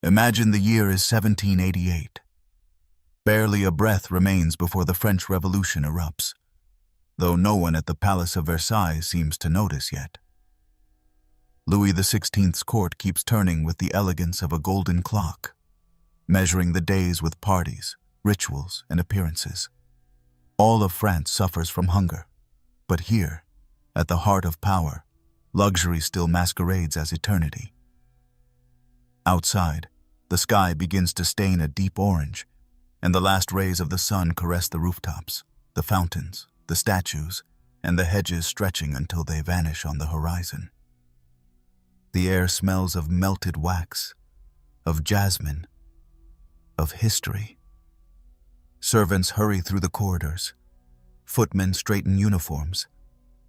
Imagine the year is 1788. Barely a breath remains before the French Revolution erupts, though no one at the Palace of Versailles seems to notice yet. Louis XVI's court keeps turning with the elegance of a golden clock, measuring the days with parties, rituals, and appearances. All of France suffers from hunger, but here, at the heart of power, luxury still masquerades as eternity. Outside, the sky begins to stain a deep orange, and the last rays of the sun caress the rooftops, the fountains, the statues, and the hedges stretching until they vanish on the horizon. The air smells of melted wax, of jasmine, of history. Servants hurry through the corridors. Footmen straighten uniforms.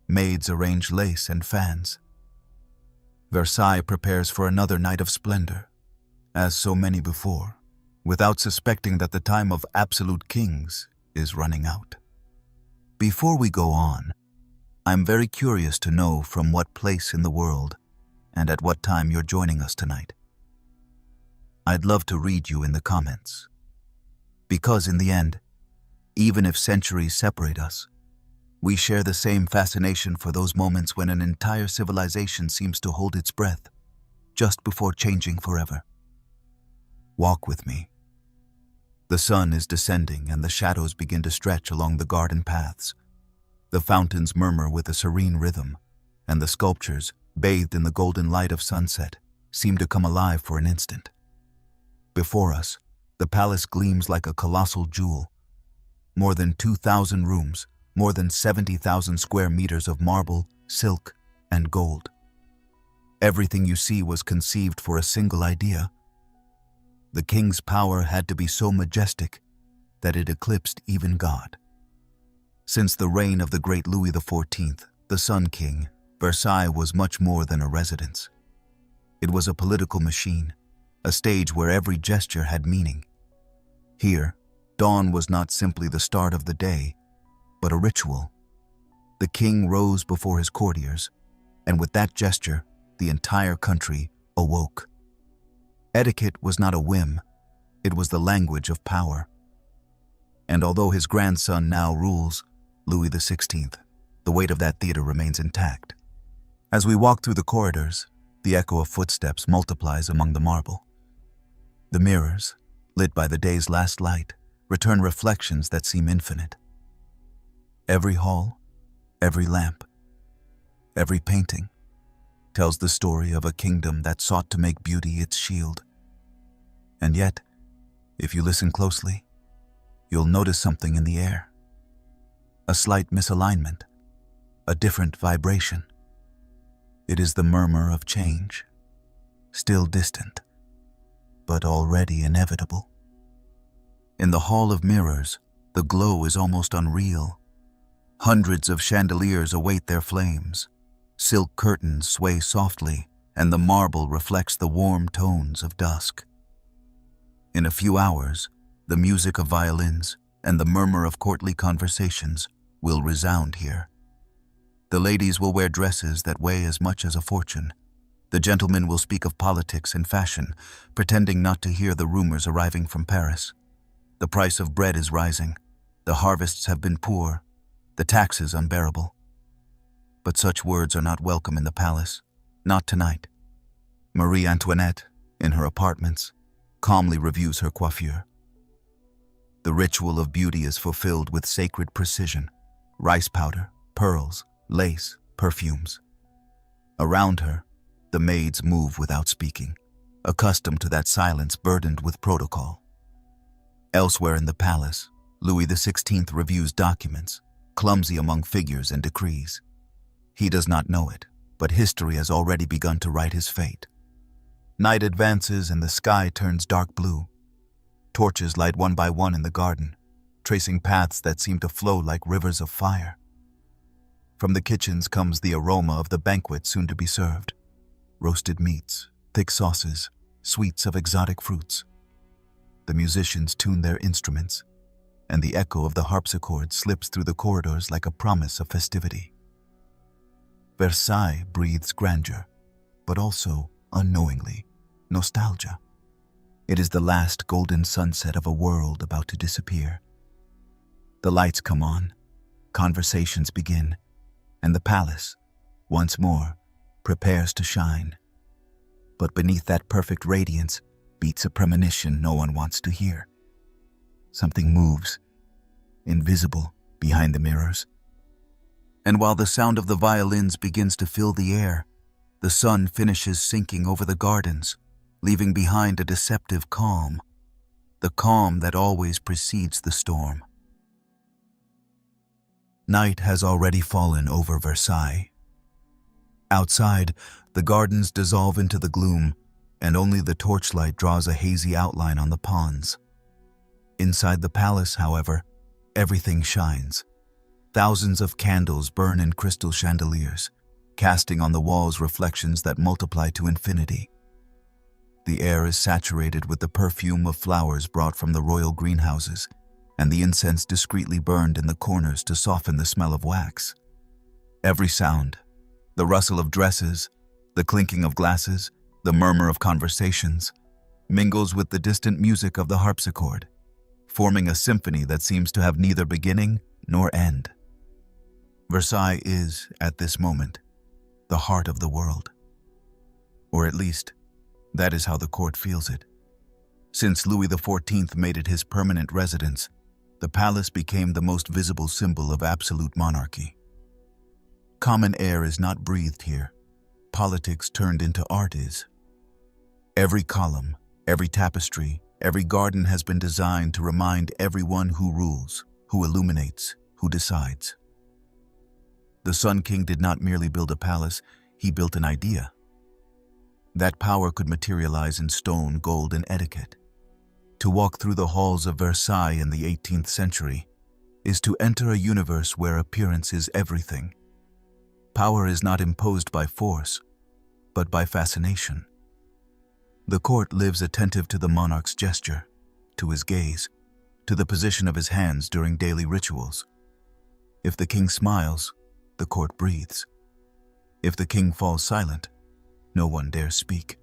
Maids arrange lace and fans. Versailles prepares for another night of splendor, as so many before, without suspecting that the time of absolute kings is running out. Before we go on, I'm very curious to know from what place in the world and at what time you're joining us tonight. I'd love to read you in the comments. Because in the end, even if centuries separate us, we share the same fascination for those moments when an entire civilization seems to hold its breath, just before changing forever. Walk with me. The sun is descending and the shadows begin to stretch along the garden paths. The fountains murmur with a serene rhythm, and the sculptures, bathed in the golden light of sunset, seem to come alive for an instant. Before us, the palace gleams like a colossal jewel. More than 2,000 rooms, more than 70,000 square meters of marble, silk, and gold. Everything you see was conceived for a single idea. The king's power had to be so majestic that it eclipsed even God. Since the reign of the great Louis XIV, the Sun King, Versailles was much more than a residence. It was a political machine, a stage where every gesture had meaning. Here, dawn was not simply the start of the day, but a ritual. The king rose before his courtiers, and with that gesture, the entire country awoke. Etiquette was not a whim, it was the language of power. And although his grandson now rules, Louis XVI, the weight of that theater remains intact. As we walk through the corridors, the echo of footsteps multiplies among the marble. The mirrors, lit by the day's last light, return reflections that seem infinite. Every hall, every lamp, every painting tells the story of a kingdom that sought to make beauty its shield. And yet, if you listen closely, you'll notice something in the air. A slight misalignment, a different vibration. It is the murmur of change, still distant, but already inevitable. In the Hall of Mirrors, the glow is almost unreal. Hundreds of chandeliers await their flames. Silk curtains sway softly, and the marble reflects the warm tones of dusk. In a few hours, the music of violins and the murmur of courtly conversations will resound here. The ladies will wear dresses that weigh as much as a fortune. The gentlemen will speak of politics and fashion, pretending not to hear the rumors arriving from Paris. The price of bread is rising. The harvests have been poor, the taxes unbearable. But such words are not welcome in the palace, not tonight. Marie Antoinette, in her apartments, calmly reviews her coiffure. The ritual of beauty is fulfilled with sacred precision: rice powder, pearls, lace, perfumes. Around her, the maids move without speaking, accustomed to that silence burdened with protocol. Elsewhere in the palace, Louis XVI reviews documents, clumsy among figures and decrees. He does not know it, but history has already begun to write his fate. Night advances and the sky turns dark blue. Torches light one by one in the garden, tracing paths that seem to flow like rivers of fire. From the kitchens comes the aroma of the banquet soon to be served. Roasted meats, thick sauces, sweets of exotic fruits. The musicians tune their instruments, and the echo of the harpsichord slips through the corridors like a promise of festivity. Versailles breathes grandeur, but also, unknowingly, nostalgia. It is the last golden sunset of a world about to disappear. The lights come on, conversations begin, and the palace, once more, prepares to shine. But beneath that perfect radiance beats a premonition no one wants to hear. Something moves, invisible behind the mirrors. And while the sound of the violins begins to fill the air, the sun finishes sinking over the gardens, leaving behind a deceptive calm, the calm that always precedes the storm. Night has already fallen over Versailles. Outside, the gardens dissolve into the gloom, and only the torchlight draws a hazy outline on the ponds. Inside the palace, however, everything shines. Thousands of candles burn in crystal chandeliers, casting on the walls reflections that multiply to infinity. The air is saturated with the perfume of flowers brought from the royal greenhouses, and the incense discreetly burned in the corners to soften the smell of wax. Every sound, the rustle of dresses, the clinking of glasses, the murmur of conversations, mingles with the distant music of the harpsichord, forming a symphony that seems to have neither beginning nor end. Versailles is, at this moment, the heart of the world. Or at least, that is how the court feels it. Since Louis XIV made it his permanent residence, the palace became the most visible symbol of absolute monarchy. Common air is not breathed here. Politics turned into art is. Every column, every tapestry, every garden has been designed to remind everyone who rules, who illuminates, who decides. The Sun King did not merely build a palace, he built an idea. That power could materialize in stone, gold, and etiquette. To walk through the halls of Versailles in the 18th century is to enter a universe where appearance is everything. Power is not imposed by force, but by fascination. The court lives attentive to the monarch's gesture, to his gaze, to the position of his hands during daily rituals. If the king smiles, the court breathes. If the king falls silent, no one dares speak.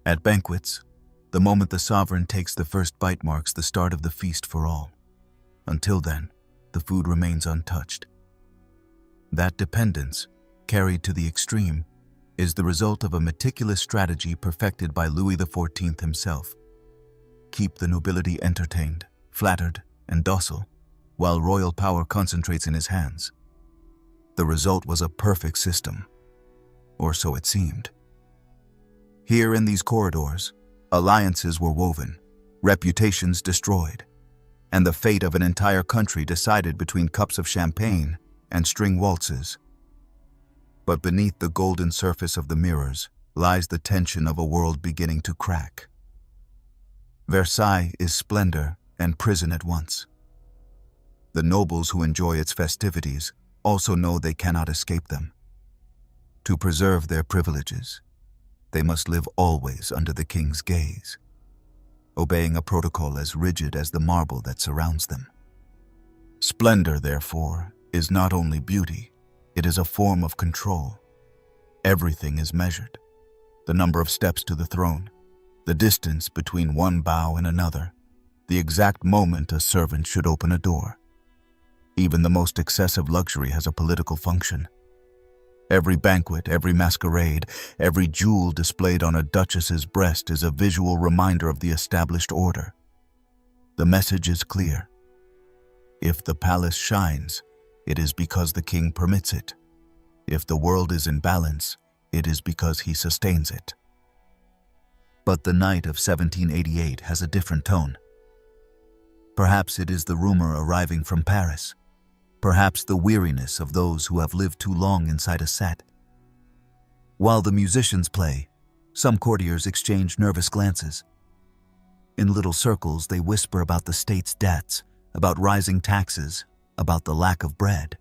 At banquets, the moment the sovereign takes the first bite marks the start of the feast for all. Until then, the food remains untouched. That dependence, carried to the extreme, is the result of a meticulous strategy perfected by Louis XIV himself. Keep the nobility entertained, flattered, and docile, while royal power concentrates in his hands. The result was a perfect system, or so it seemed. Here in these corridors, alliances were woven, reputations destroyed, and the fate of an entire country decided between cups of champagne and string waltzes. But beneath the golden surface of the mirrors lies the tension of a world beginning to crack. Versailles is splendor and prison at once. The nobles who enjoy its festivities also know they cannot escape them. To preserve their privileges, they must live always under the king's gaze, obeying a protocol as rigid as the marble that surrounds them. Splendor, therefore, is not only beauty, it is a form of control. Everything is measured: the number of steps to the throne, the distance between one bow and another, the exact moment a servant should open a door. Even the most excessive luxury has a political function. Every banquet, every masquerade, every jewel displayed on a duchess's breast is a visual reminder of the established order. The message is clear. If the palace shines, it is because the king permits it. If the world is in balance, it is because he sustains it. But the night of 1788 has a different tone. Perhaps it is the rumor arriving from Paris. Perhaps the weariness of those who have lived too long inside a set. While the musicians play, some courtiers exchange nervous glances. In little circles, they whisper about the state's debts, about rising taxes, about the lack of bread.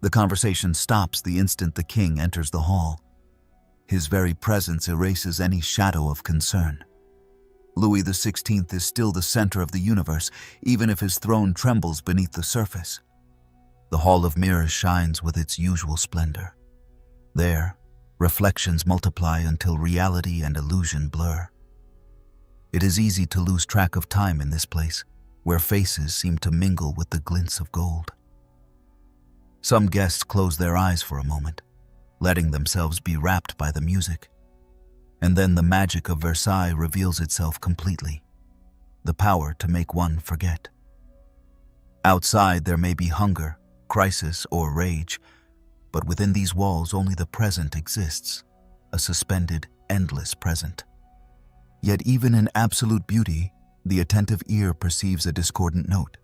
The conversation stops the instant the king enters the hall. His very presence erases any shadow of concern. Louis XVI is still the center of the universe, even if his throne trembles beneath the surface. The Hall of Mirrors shines with its usual splendor. There, reflections multiply until reality and illusion blur. It is easy to lose track of time in this place, where faces seem to mingle with the glints of gold. Some guests close their eyes for a moment, letting themselves be wrapped by the music. And then the magic of Versailles reveals itself completely, the power to make one forget. Outside there may be hunger, crisis, or rage, but within these walls only the present exists, a suspended, endless present. Yet even in absolute beauty, the attentive ear perceives a discordant note.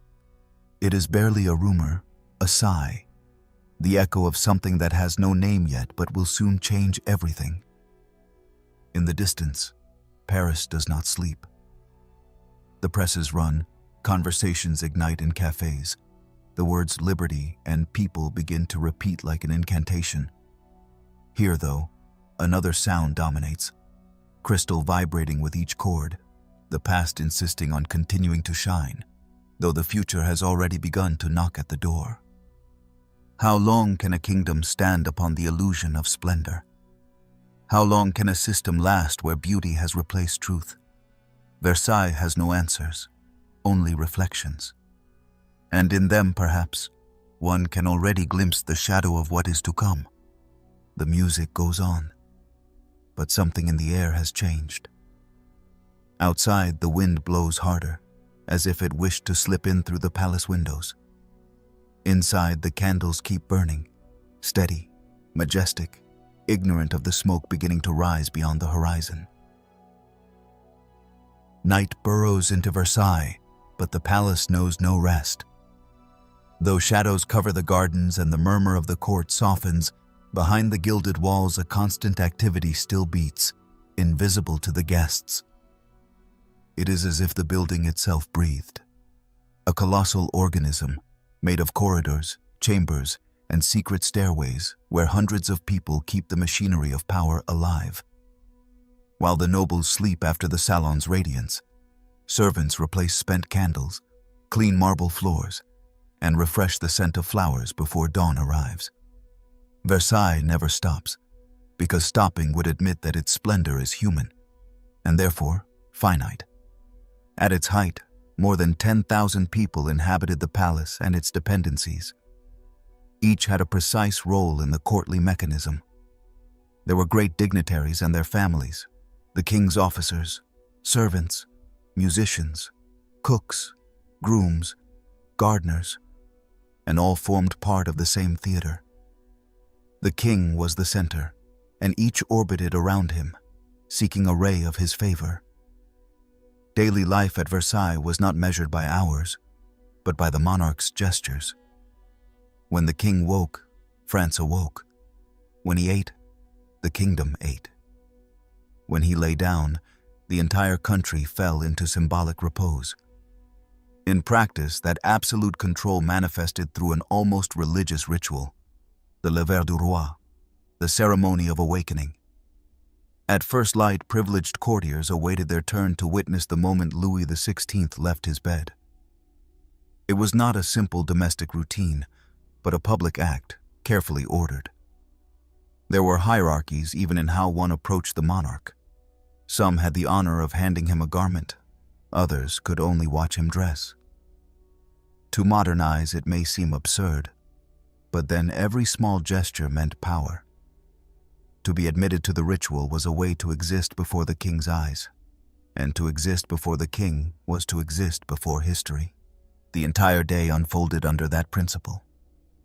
It is barely a rumor, a sigh, the echo of something that has no name yet but will soon change everything. In the distance, Paris does not sleep. The presses run, conversations ignite in cafes. The words liberty and people begin to repeat like an incantation. Here, though, another sound dominates, crystal vibrating with each chord, the past insisting on continuing to shine, though the future has already begun to knock at the door. How long can a kingdom stand upon the illusion of splendor? How long can a system last where beauty has replaced truth? Versailles has no answers, only reflections. And in them, perhaps, one can already glimpse the shadow of what is to come. The music goes on, but something in the air has changed. Outside, the wind blows harder, as if it wished to slip in through the palace windows. Inside, the candles keep burning, steady, majestic, ignorant of the smoke beginning to rise beyond the horizon. Night burrows into Versailles, but the palace knows no rest. Though shadows cover the gardens and the murmur of the court softens, behind the gilded walls a constant activity still beats, invisible to the guests. It is as if the building itself breathed. A colossal organism, made of corridors, chambers, and secret stairways where hundreds of people keep the machinery of power alive. While the nobles sleep after the salon's radiance, servants replace spent candles, clean marble floors, and refresh the scent of flowers before dawn arrives. Versailles never stops, because stopping would admit that its splendor is human, and therefore finite. At its height, more than 10,000 people inhabited the palace and its dependencies. Each had a precise role in the courtly mechanism. There were great dignitaries and their families, the king's officers, servants, musicians, cooks, grooms, gardeners, and all formed part of the same theater. The king was the center, and each orbited around him, seeking a ray of his favor. Daily life at Versailles was not measured by hours, but by the monarch's gestures. When the king woke, France awoke. When he ate, the kingdom ate. When he lay down, the entire country fell into symbolic repose. In practice, that absolute control manifested through an almost religious ritual, the lever du roi, the ceremony of awakening. At first light, privileged courtiers awaited their turn to witness the moment Louis XVI left his bed. It was not a simple domestic routine, but a public act, carefully ordered. There were hierarchies even in how one approached the monarch. Some had the honor of handing him a garment, others could only watch him dress. To modernize, it may seem absurd, but then every small gesture meant power. To be admitted to the ritual was a way to exist before the king's eyes, and to exist before the king was to exist before history. The entire day unfolded under that principle.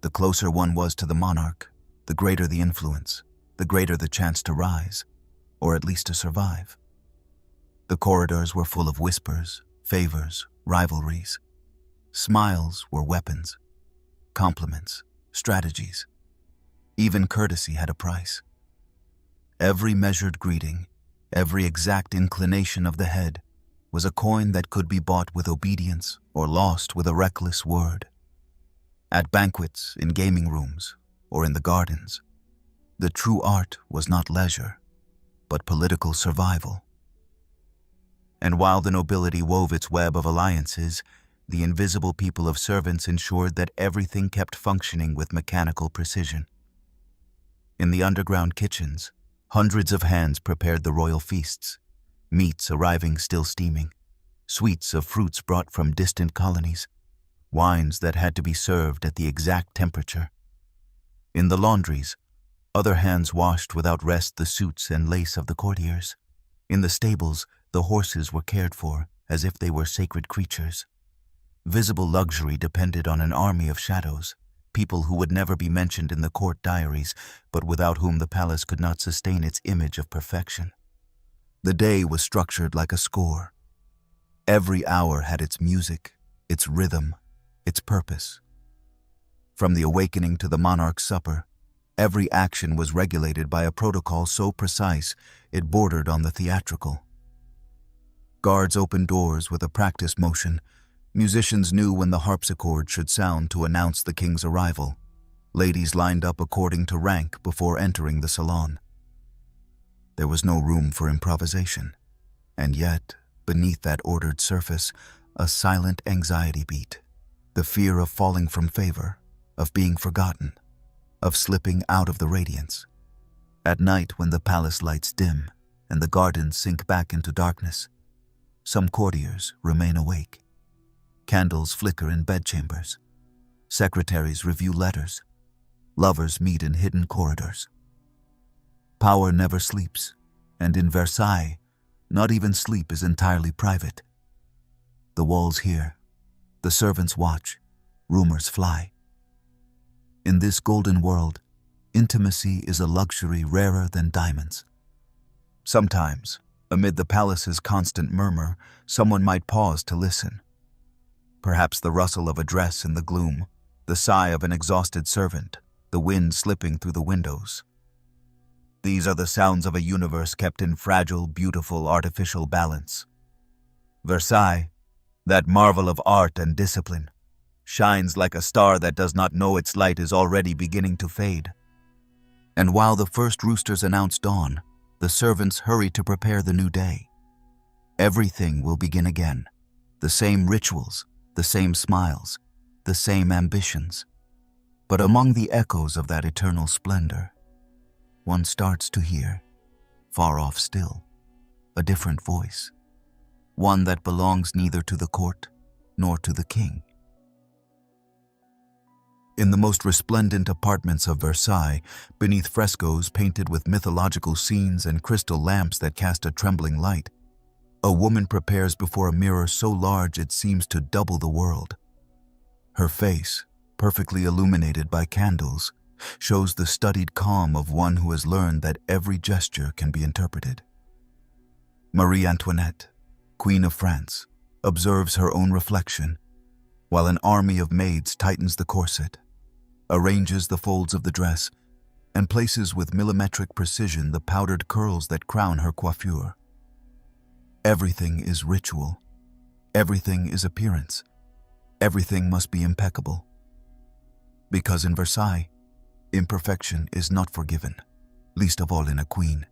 The closer one was to the monarch, the greater the influence, the greater the chance to rise, or at least to survive. The corridors were full of whispers, favors, rivalries. Smiles were weapons, compliments, strategies. Even courtesy had a price. Every measured greeting, every exact inclination of the head was a coin that could be bought with obedience or lost with a reckless word. At banquets, in gaming rooms, or in the gardens, the true art was not leisure, but political survival. And while the nobility wove its web of alliances, the invisible people of servants ensured that everything kept functioning with mechanical precision. In the underground kitchens, hundreds of hands prepared the royal feasts, meats arriving still steaming, sweets of fruits brought from distant colonies, wines that had to be served at the exact temperature. In the laundries, other hands washed without rest the suits and lace of the courtiers. In the stables, the horses were cared for as if they were sacred creatures. Visible luxury depended on an army of shadows, people who would never be mentioned in the court diaries, but without whom the palace could not sustain its image of perfection. The day was structured like a score. Every hour had its music, its rhythm, its purpose. From the awakening to the monarch's supper, every action was regulated by a protocol so precise it bordered on the theatrical. Guards opened doors with a practice motion. Musicians knew when the harpsichord should sound to announce the king's arrival. Ladies lined up according to rank before entering the salon. There was no room for improvisation, and yet, beneath that ordered surface, a silent anxiety beat. The fear of falling from favor, of being forgotten, of slipping out of the radiance. At night, when the palace lights dim and the gardens sink back into darkness, some courtiers remain awake. Candles flicker in bedchambers. Secretaries review letters. Lovers meet in hidden corridors. Power never sleeps, and in Versailles, not even sleep is entirely private. The walls hear, the servants watch, rumors fly. In this golden world, intimacy is a luxury rarer than diamonds. Sometimes, amid the palace's constant murmur, someone might pause to listen. Perhaps the rustle of a dress in the gloom, the sigh of an exhausted servant, the wind slipping through the windows. These are the sounds of a universe kept in fragile, beautiful, artificial balance. Versailles, that marvel of art and discipline, shines like a star that does not know its light is already beginning to fade. And while the first roosters announce dawn, the servants hurry to prepare the new day. Everything will begin again. The same rituals, the same smiles, the same ambitions. But among the echoes of that eternal splendor, one starts to hear, far off still, a different voice, one that belongs neither to the court nor to the king. In the most resplendent apartments of Versailles, beneath frescoes painted with mythological scenes and crystal lamps that cast a trembling light, a woman prepares before a mirror so large it seems to double the world. Her face, perfectly illuminated by candles, shows the studied calm of one who has learned that every gesture can be interpreted. Marie Antoinette, Queen of France, observes her own reflection, while an army of maids tightens the corset, arranges the folds of the dress, and places with millimetric precision the powdered curls that crown her coiffure. Everything is ritual. Everything is appearance. Everything must be impeccable. Because in Versailles, imperfection is not forgiven, least of all in a queen.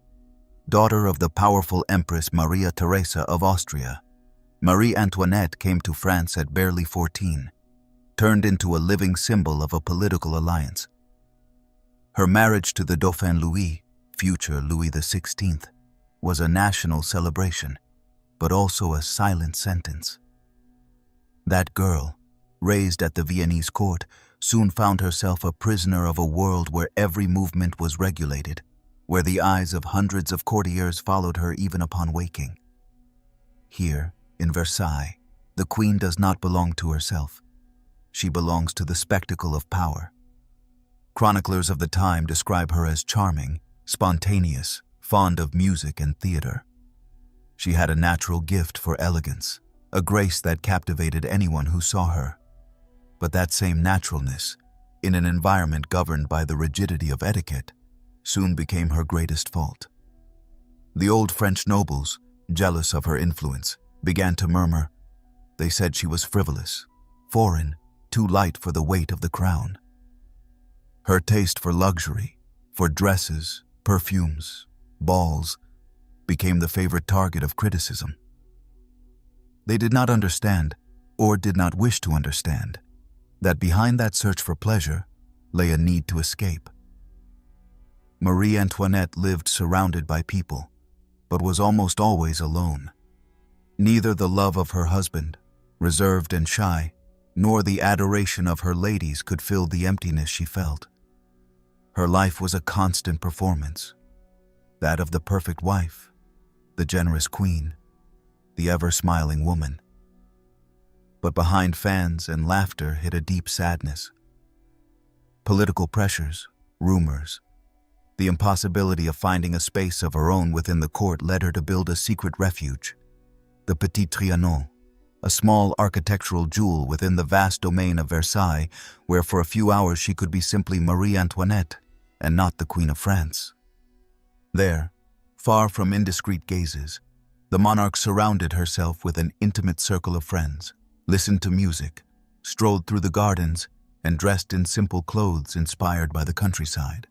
Daughter of the powerful Empress Maria Theresa of Austria, Marie Antoinette came to France at barely 14, turned into a living symbol of a political alliance. Her marriage to the Dauphin Louis, future Louis XVI, was a national celebration, but also a silent sentence. That girl, raised at the Viennese court, soon found herself a prisoner of a world where every movement was regulated, where the eyes of hundreds of courtiers followed her even upon waking. Here, in Versailles, the queen does not belong to herself. She belongs to the spectacle of power. Chroniclers of the time describe her as charming, spontaneous, fond of music and theater. She had a natural gift for elegance, a grace that captivated anyone who saw her. But that same naturalness, in an environment governed by the rigidity of etiquette, soon became her greatest fault. The old French nobles, jealous of her influence, began to murmur. They said she was frivolous, foreign, too light for the weight of the crown. Her taste for luxury, for dresses, perfumes, balls, became the favorite target of criticism. They did not understand, or did not wish to understand, that behind that search for pleasure lay a need to escape. Marie Antoinette lived surrounded by people, but was almost always alone. Neither the love of her husband, reserved and shy, nor the adoration of her ladies could fill the emptiness she felt. Her life was a constant performance, that of the perfect wife, the generous queen, the ever-smiling woman. But behind fans and laughter hid a deep sadness. Political pressures, rumors, the impossibility of finding a space of her own within the court led her to build a secret refuge, the Petit Trianon, a small architectural jewel within the vast domain of Versailles, where for a few hours she could be simply Marie Antoinette and not the Queen of France. There, far from indiscreet gazes, the monarch surrounded herself with an intimate circle of friends, listened to music, strolled through the gardens, and dressed in simple clothes inspired by the countryside.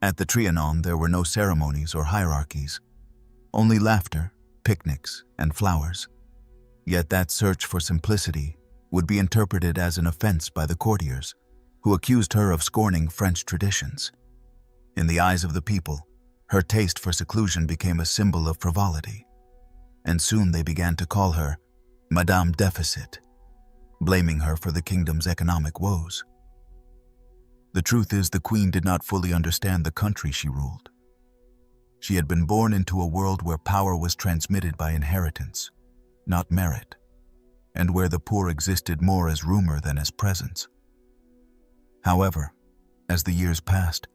At the Trianon there were no ceremonies or hierarchies, only laughter, picnics, and flowers. Yet that search for simplicity would be interpreted as an offense by the courtiers, who accused her of scorning French traditions. In the eyes of the people, her taste for seclusion became a symbol of frivolity, and soon they began to call her Madame Deficit, blaming her for the kingdom's economic woes. The truth is, the queen did not fully understand the country she ruled. She had been born into a world where power was transmitted by inheritance, not merit, and where the poor existed more as rumor than as presence. However, as the years passed,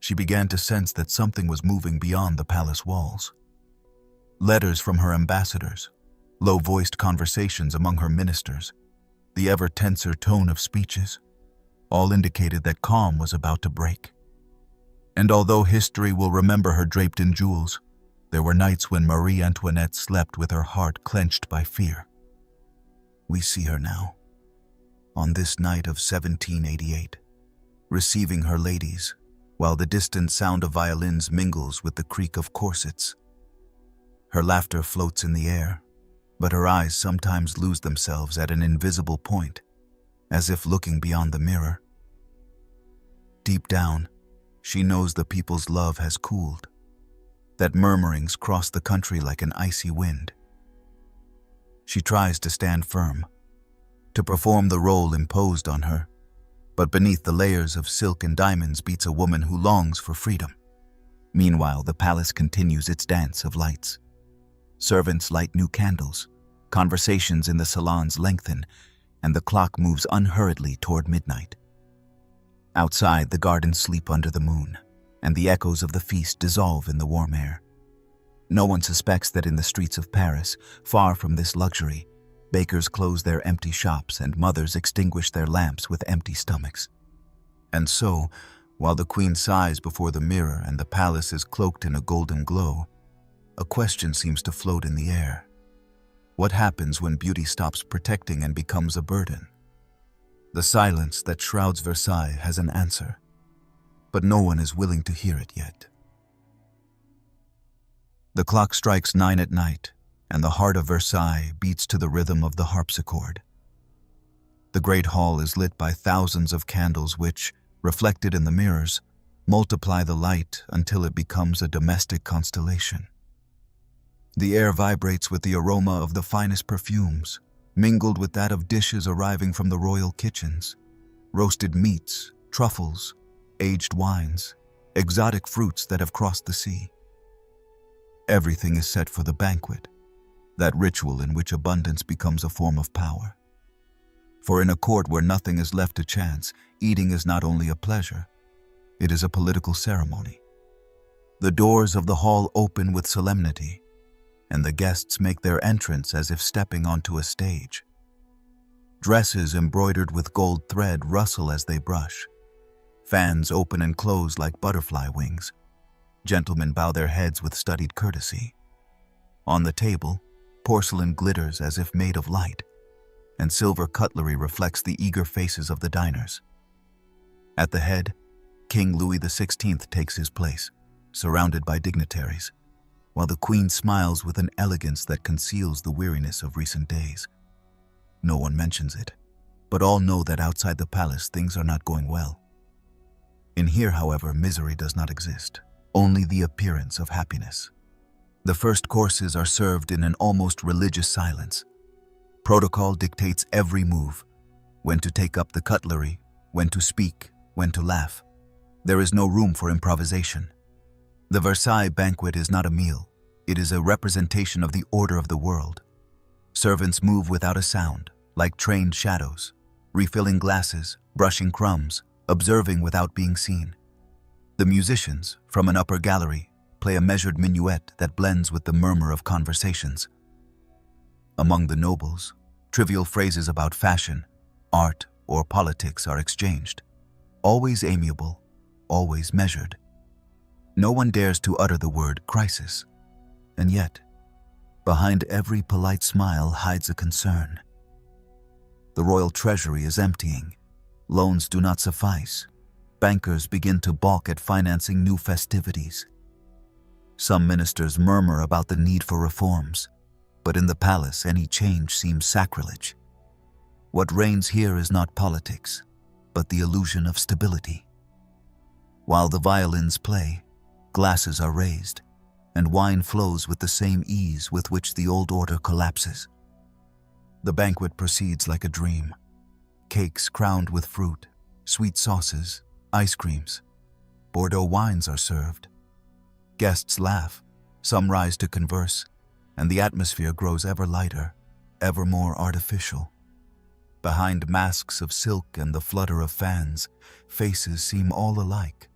she began to sense that something was moving beyond the palace walls. Letters from her ambassadors, low-voiced conversations among her ministers, the ever-tenser tone of speeches, all indicated that calm was about to break. And although history will remember her draped in jewels, there were nights when Marie Antoinette slept with her heart clenched by fear. We see her now, on this night of 1788, receiving her ladies, while the distant sound of violins mingles with the creak of corsets. Her laughter floats in the air, but her eyes sometimes lose themselves at an invisible point, as if looking beyond the mirror. Deep down, she knows the people's love has cooled, that murmurings cross the country like an icy wind. She tries to stand firm, to perform the role imposed on her, but beneath the layers of silk and diamonds beats a woman who longs for freedom. Meanwhile, the palace continues its dance of lights. Servants light new candles, conversations in the salons lengthen, and the clock moves unhurriedly toward midnight. Outside, the gardens sleep under the moon, and the echoes of the feast dissolve in the warm air. No one suspects that in the streets of Paris, far from this luxury, bakers close their empty shops and mothers extinguish their lamps with empty stomachs. And so, while the queen sighs before the mirror and the palace is cloaked in a golden glow, a question seems to float in the air. What happens when beauty stops protecting and becomes a burden? The silence that shrouds Versailles has an answer, but no one is willing to hear it yet. The clock strikes 9 at night, and the heart of Versailles beats to the rhythm of the harpsichord. The great hall is lit by thousands of candles which, reflected in the mirrors, multiply the light until it becomes a domestic constellation. The air vibrates with the aroma of the finest perfumes, mingled with that of dishes arriving from the royal kitchens, roasted meats, truffles, aged wines, exotic fruits that have crossed the sea. Everything is set for the banquet, that ritual in which abundance becomes a form of power. For in a court where nothing is left to chance, eating is not only a pleasure, it is a political ceremony. The doors of the hall open with solemnity, and the guests make their entrance as if stepping onto a stage. Dresses embroidered with gold thread rustle as they brush. Fans open and close like butterfly wings. Gentlemen bow their heads with studied courtesy. On the table, porcelain glitters as if made of light, and silver cutlery reflects the eager faces of the diners. At the head, King Louis XVI takes his place, surrounded by dignitaries, while the Queen smiles with an elegance that conceals the weariness of recent days. No one mentions it, but all know that outside the palace things are not going well. In here, however, misery does not exist, only the appearance of happiness. The first courses are served in an almost religious silence. Protocol dictates every move, when to take up the cutlery, when to speak, when to laugh. There is no room for improvisation. The Versailles banquet is not a meal. It is a representation of the order of the world. Servants move without a sound, like trained shadows, refilling glasses, brushing crumbs, observing without being seen. The musicians, from an upper gallery, play a measured minuet that blends with the murmur of conversations. Among the nobles, trivial phrases about fashion, art, or politics are exchanged, always amiable, always measured. No one dares to utter the word crisis, and yet, behind every polite smile hides a concern. The royal treasury is emptying. Loans do not suffice. Bankers begin to balk at financing new festivities. Some ministers murmur about the need for reforms, but in the palace any change seems sacrilege. What reigns here is not politics, but the illusion of stability. While the violins play, glasses are raised, and wine flows with the same ease with which the old order collapses. The banquet proceeds like a dream. Cakes crowned with fruit, sweet sauces, ice creams. Bordeaux wines are served. Guests laugh, some rise to converse, and the atmosphere grows ever lighter, ever more artificial. Behind masks of silk and the flutter of fans, faces seem all alike,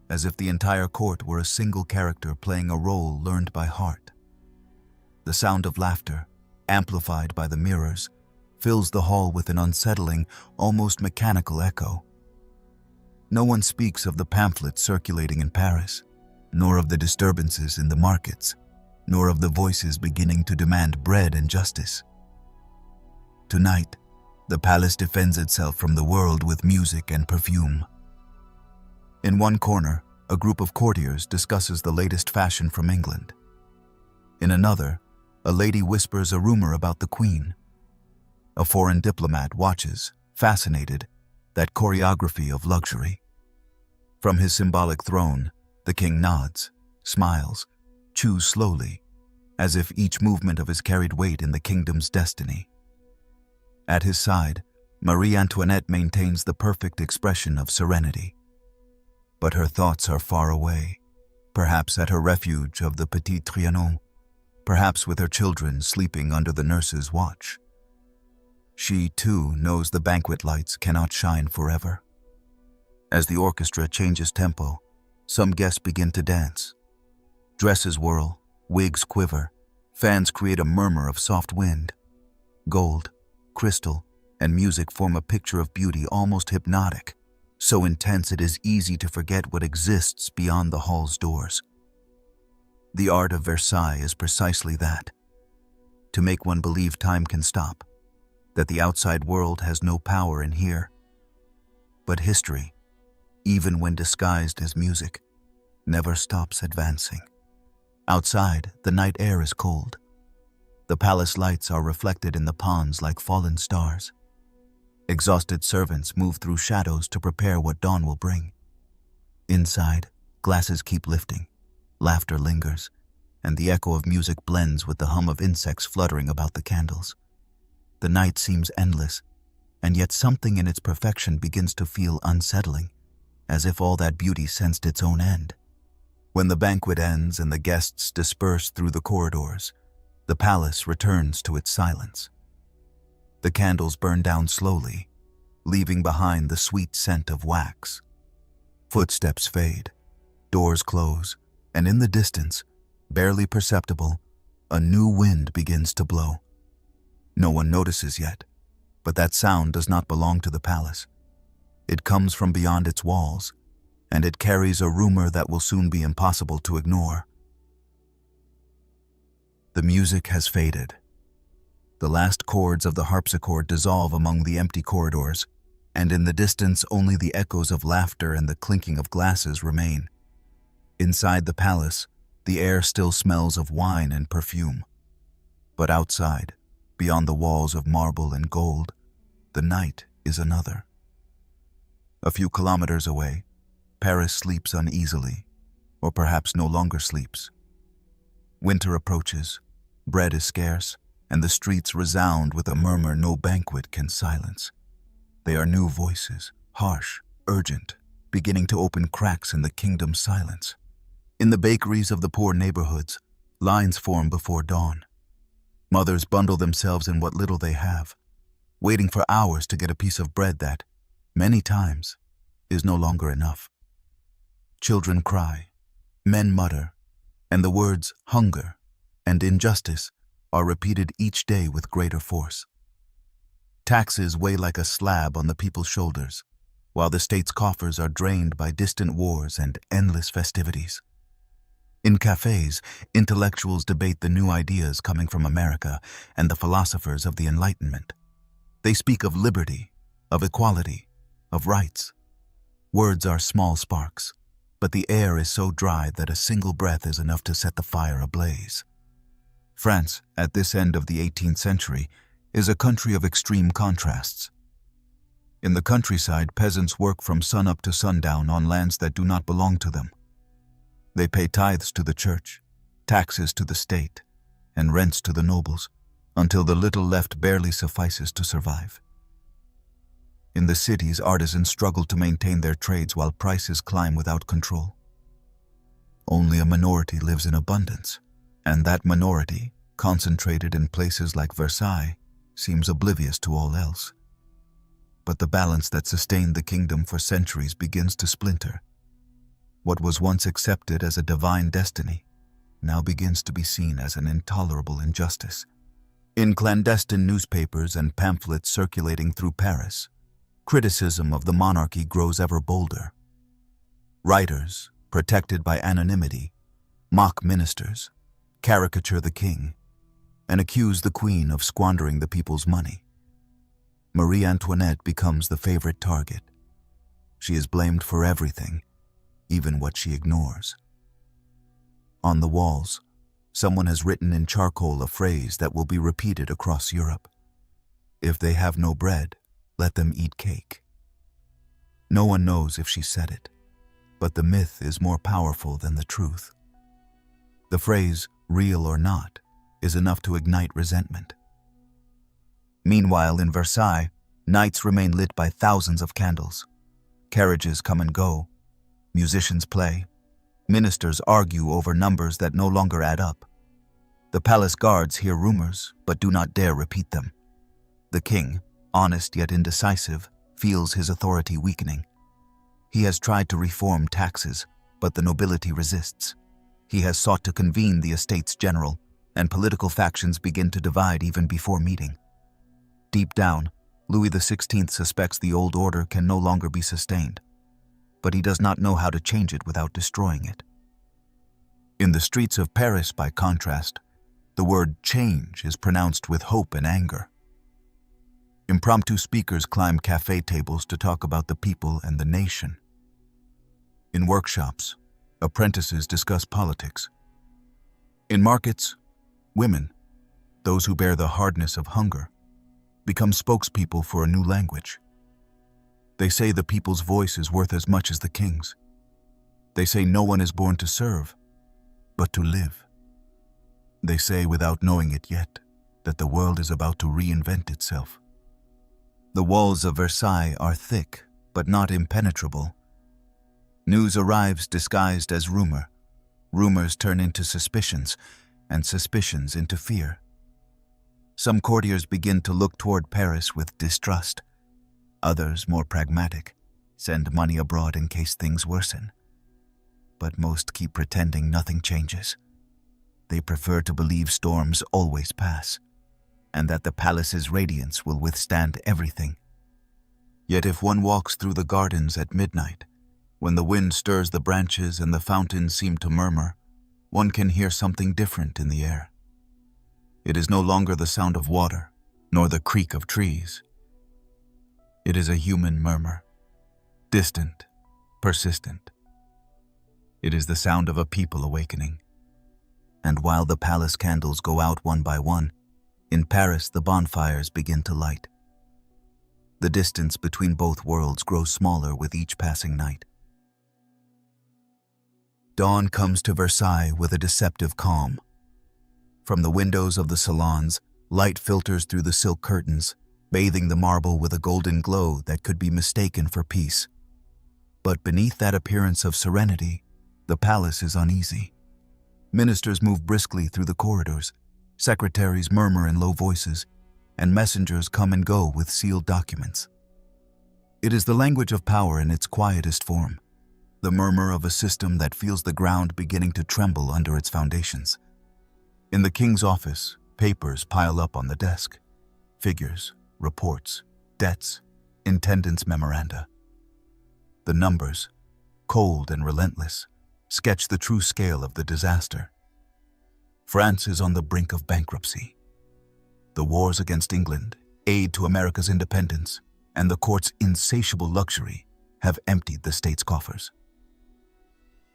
as if the entire court were a single character playing a role learned by heart. The sound of laughter, amplified by the mirrors, fills the hall with an unsettling, almost mechanical echo. No one speaks of the pamphlets circulating in Paris, nor of the disturbances in the markets, nor of the voices beginning to demand bread and justice. Tonight, the palace defends itself from the world with music and perfume. In one corner, a group of courtiers discusses the latest fashion from England. In another, a lady whispers a rumor about the Queen. A foreign diplomat watches, fascinated, that choreography of luxury. From his symbolic throne, the king nods, smiles, chews slowly, as if each movement of his carried weight in the kingdom's destiny. At his side, Marie Antoinette maintains the perfect expression of serenity. But her thoughts are far away, perhaps at her refuge of the Petit Trianon, perhaps with her children sleeping under the nurse's watch. She, too, knows the banquet lights cannot shine forever. As the orchestra changes tempo, some guests begin to dance. Dresses whirl, wigs quiver, fans create a murmur of soft wind. Gold, crystal, and music form a picture of beauty almost hypnotic, so intense it is easy to forget what exists beyond the hall's doors. The art of Versailles is precisely that, to make one believe time can stop, that the outside world has no power in here. But history, even when disguised as music, never stops advancing. Outside, the night air is cold. The palace lights are reflected in the ponds like fallen stars. Exhausted servants move through shadows to prepare what dawn will bring. Inside, glasses keep lifting, laughter lingers, and the echo of music blends with the hum of insects fluttering about the candles. The night seems endless, and yet something in its perfection begins to feel unsettling, as if all that beauty sensed its own end. When the banquet ends and the guests disperse through the corridors, the palace returns to its silence. The candles burn down slowly, leaving behind the sweet scent of wax. Footsteps fade, doors close, and in the distance, barely perceptible, a new wind begins to blow. No one notices yet, but that sound does not belong to the palace. It comes from beyond its walls, and it carries a rumor that will soon be impossible to ignore. The music has faded. The last chords of the harpsichord dissolve among the empty corridors, and in the distance only the echoes of laughter and the clinking of glasses remain. Inside the palace, the air still smells of wine and perfume. But outside, beyond the walls of marble and gold, the night is another. A few kilometers away, Paris sleeps uneasily, or perhaps no longer sleeps. Winter approaches, bread is scarce, and the streets resound with a murmur no banquet can silence. They are new voices, harsh, urgent, beginning to open cracks in the kingdom's silence. In the bakeries of the poor neighborhoods, lines form before dawn. Mothers bundle themselves in what little they have, waiting for hours to get a piece of bread that, many times, is no longer enough. Children cry, men mutter, and the words hunger and injustice are repeated each day with greater force. Taxes weigh like a slab on the people's shoulders, while the state's coffers are drained by distant wars and endless festivities. In cafes, intellectuals debate the new ideas coming from America and the philosophers of the Enlightenment. They speak of liberty, of equality, of rights. Words are small sparks, but the air is so dry that a single breath is enough to set the fire ablaze. France, at this end of the 18th century, is a country of extreme contrasts. In the countryside, peasants work from sunup to sundown on lands that do not belong to them. They pay tithes to the church, taxes to the state, and rents to the nobles, until the little left barely suffices to survive. In the cities, artisans struggle to maintain their trades while prices climb without control. Only a minority lives in abundance, and that minority, concentrated in places like Versailles, seems oblivious to all else. But the balance that sustained the kingdom for centuries begins to splinter. What was once accepted as a divine destiny now begins to be seen as an intolerable injustice. In clandestine newspapers and pamphlets circulating through Paris, criticism of the monarchy grows ever bolder. Writers, protected by anonymity, mock ministers, caricature the king, and accuse the queen of squandering the people's money. Marie Antoinette becomes the favorite target. She is blamed for everything, even what she ignores. On the walls, someone has written in charcoal a phrase that will be repeated across Europe. If they have no bread, let them eat cake. No one knows if she said it, but the myth is more powerful than the truth. The phrase, real or not, is enough to ignite resentment. Meanwhile, in Versailles, nights remain lit by thousands of candles. Carriages come and go. Musicians play. Ministers argue over numbers that no longer add up. The palace guards hear rumors, but do not dare repeat them. The king, honest yet indecisive, feels his authority weakening. He has tried to reform taxes, but the nobility resists. He has sought to convene the Estates General, and political factions begin to divide even before meeting. Deep down, Louis XVI suspects the old order can no longer be sustained, but he does not know how to change it without destroying it. In the streets of Paris, by contrast, the word change is pronounced with hope and anger. Impromptu speakers climb cafe tables to talk about the people and the nation. In workshops, apprentices discuss politics. In markets, women, those who bear the hardness of hunger, become spokespeople for a new language. They say the people's voice is worth as much as the king's. They say no one is born to serve, but to live. They say, without knowing it yet, that the world is about to reinvent itself. The walls of Versailles are thick, but not impenetrable. News arrives disguised as rumor. Rumors turn into suspicions, and suspicions into fear. Some courtiers begin to look toward Paris with distrust. Others, more pragmatic, send money abroad in case things worsen. But most keep pretending nothing changes. They prefer to believe storms always pass, and that the palace's radiance will withstand everything. Yet if one walks through the gardens at midnight, when the wind stirs the branches and the fountains seem to murmur, one can hear something different in the air. It is no longer the sound of water, nor the creak of trees. It is a human murmur, distant, persistent. It is the sound of a people awakening. And while the palace candles go out one by one, in Paris the bonfires begin to light. The distance between both worlds grows smaller with each passing night. Dawn comes to Versailles with a deceptive calm. From the windows of the salons, light filters through the silk curtains, bathing the marble with a golden glow that could be mistaken for peace. But beneath that appearance of serenity, the palace is uneasy. Ministers move briskly through the corridors, secretaries murmur in low voices, and messengers come and go with sealed documents. It is the language of power in its quietest form, the murmur of a system that feels the ground beginning to tremble under its foundations. In the king's office, papers pile up on the desk. Figures, reports, debts, intendants' memoranda. The numbers, cold and relentless, sketch the true scale of the disaster. France is on the brink of bankruptcy. The wars against England, aid to America's independence, and the court's insatiable luxury have emptied the state's coffers.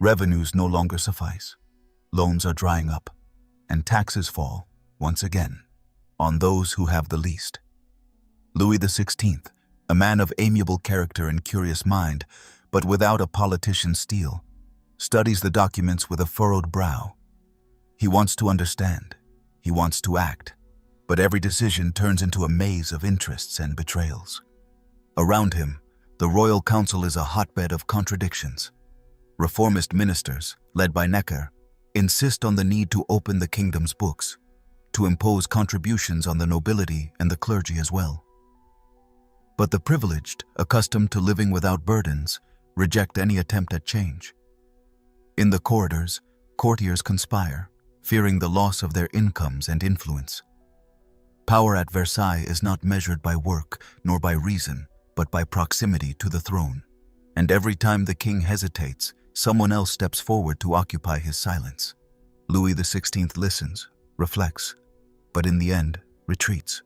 Revenues no longer suffice. Loans are drying up, and taxes fall, once again, on those who have the least. Louis XVI, a man of amiable character and curious mind, but without a politician's steel, studies the documents with a furrowed brow. He wants to understand. He wants to act. But every decision turns into a maze of interests and betrayals. Around him, the royal council is a hotbed of contradictions. Reformist ministers, led by Necker, insist on the need to open the kingdom's books, to impose contributions on the nobility and the clergy as well. But the privileged, accustomed to living without burdens, reject any attempt at change. In the corridors, courtiers conspire, fearing the loss of their incomes and influence. Power at Versailles is not measured by work nor by reason, but by proximity to the throne. And every time the king hesitates, someone else steps forward to occupy his silence. Louis XVI listens, reflects, but in the end, retreats.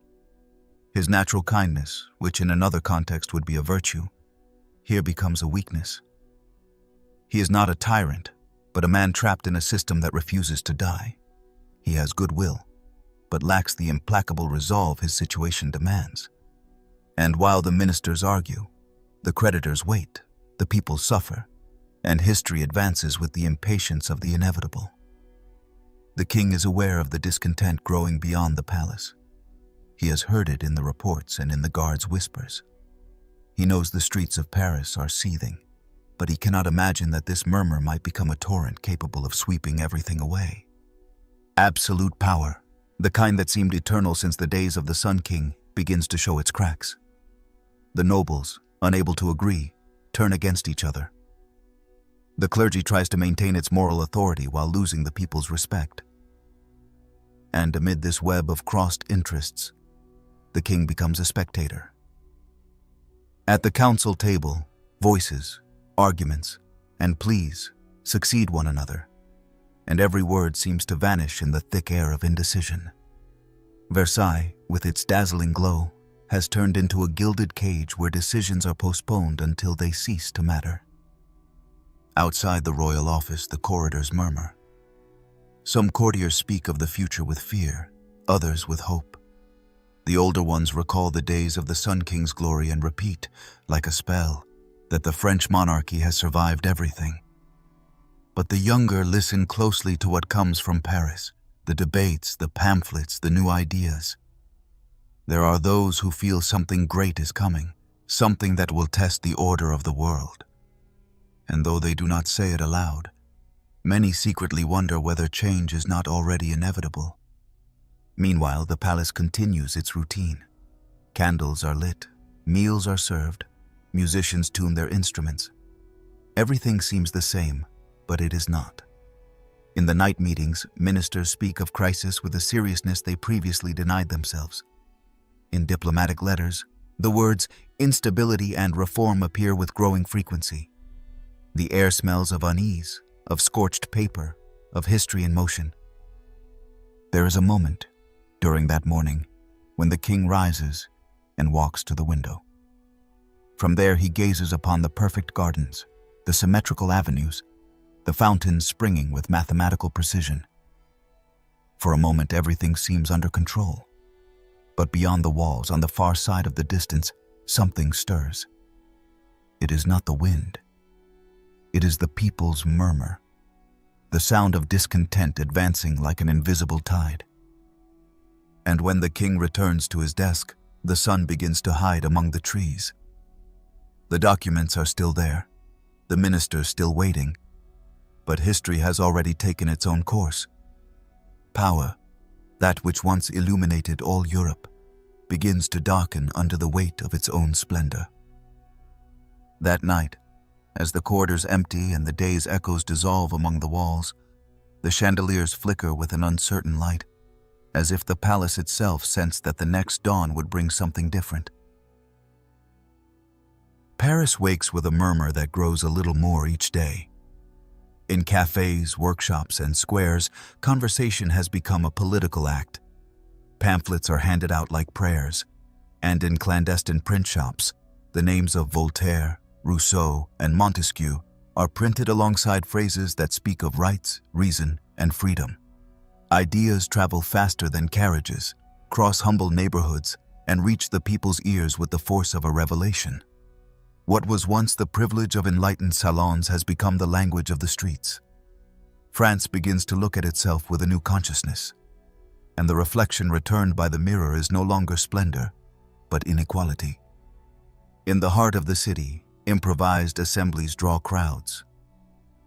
His natural kindness, which in another context would be a virtue, here becomes a weakness. He is not a tyrant, but a man trapped in a system that refuses to die. He has goodwill, but lacks the implacable resolve his situation demands. And while the ministers argue, the creditors wait, the people suffer, and history advances with the impatience of the inevitable. The king is aware of the discontent growing beyond the palace. He has heard it in the reports and in the guards' whispers. He knows the streets of Paris are seething, but he cannot imagine that this murmur might become a torrent capable of sweeping everything away. Absolute power, the kind that seemed eternal since the days of the Sun King, begins to show its cracks. The nobles, unable to agree, turn against each other. The clergy tries to maintain its moral authority while losing the people's respect. And amid this web of crossed interests, the king becomes a spectator. At the council table, voices, arguments, and pleas succeed one another, and every word seems to vanish in the thick air of indecision. Versailles, with its dazzling glow, has turned into a gilded cage where decisions are postponed until they cease to matter. Outside the royal office, the corridors murmur. Some courtiers speak of the future with fear, others with hope. The older ones recall the days of the Sun King's glory and repeat, like a spell, that the French monarchy has survived everything. But the younger listen closely to what comes from Paris, the debates, the pamphlets, the new ideas. There are those who feel something great is coming, something that will test the order of the world. And though they do not say it aloud, many secretly wonder whether change is not already inevitable. Meanwhile, the palace continues its routine. Candles are lit, meals are served, musicians tune their instruments. Everything seems the same, but it is not. In the night meetings, ministers speak of crisis with a seriousness they previously denied themselves. In diplomatic letters, the words instability and reform appear with growing frequency. The air smells of unease, of scorched paper, of history in motion. There is a moment, during that morning, when the king rises and walks to the window. From there he gazes upon the perfect gardens, the symmetrical avenues, the fountains springing with mathematical precision. For a moment everything seems under control. But beyond the walls, on the far side of the distance, something stirs. It is not the wind. It is the people's murmur, the sound of discontent advancing like an invisible tide. And when the king returns to his desk, the sun begins to hide among the trees. The documents are still there, the ministers still waiting, but history has already taken its own course. Power, that which once illuminated all Europe, begins to darken under the weight of its own splendor. That night, as the corridors empty and the day's echoes dissolve among the walls, the chandeliers flicker with an uncertain light, as if the palace itself sensed that the next dawn would bring something different. Paris wakes with a murmur that grows a little more each day. In cafes, workshops, and squares, conversation has become a political act. Pamphlets are handed out like prayers, and in clandestine print shops, the names of Voltaire, Rousseau, and Montesquieu are printed alongside phrases that speak of rights, reason, and freedom. Ideas travel faster than carriages, cross humble neighborhoods, and reach the people's ears with the force of a revelation. What was once the privilege of enlightened salons has become the language of the streets. France begins to look at itself with a new consciousness, and the reflection returned by the mirror is no longer splendor, but inequality. In the heart of the city, improvised assemblies draw crowds.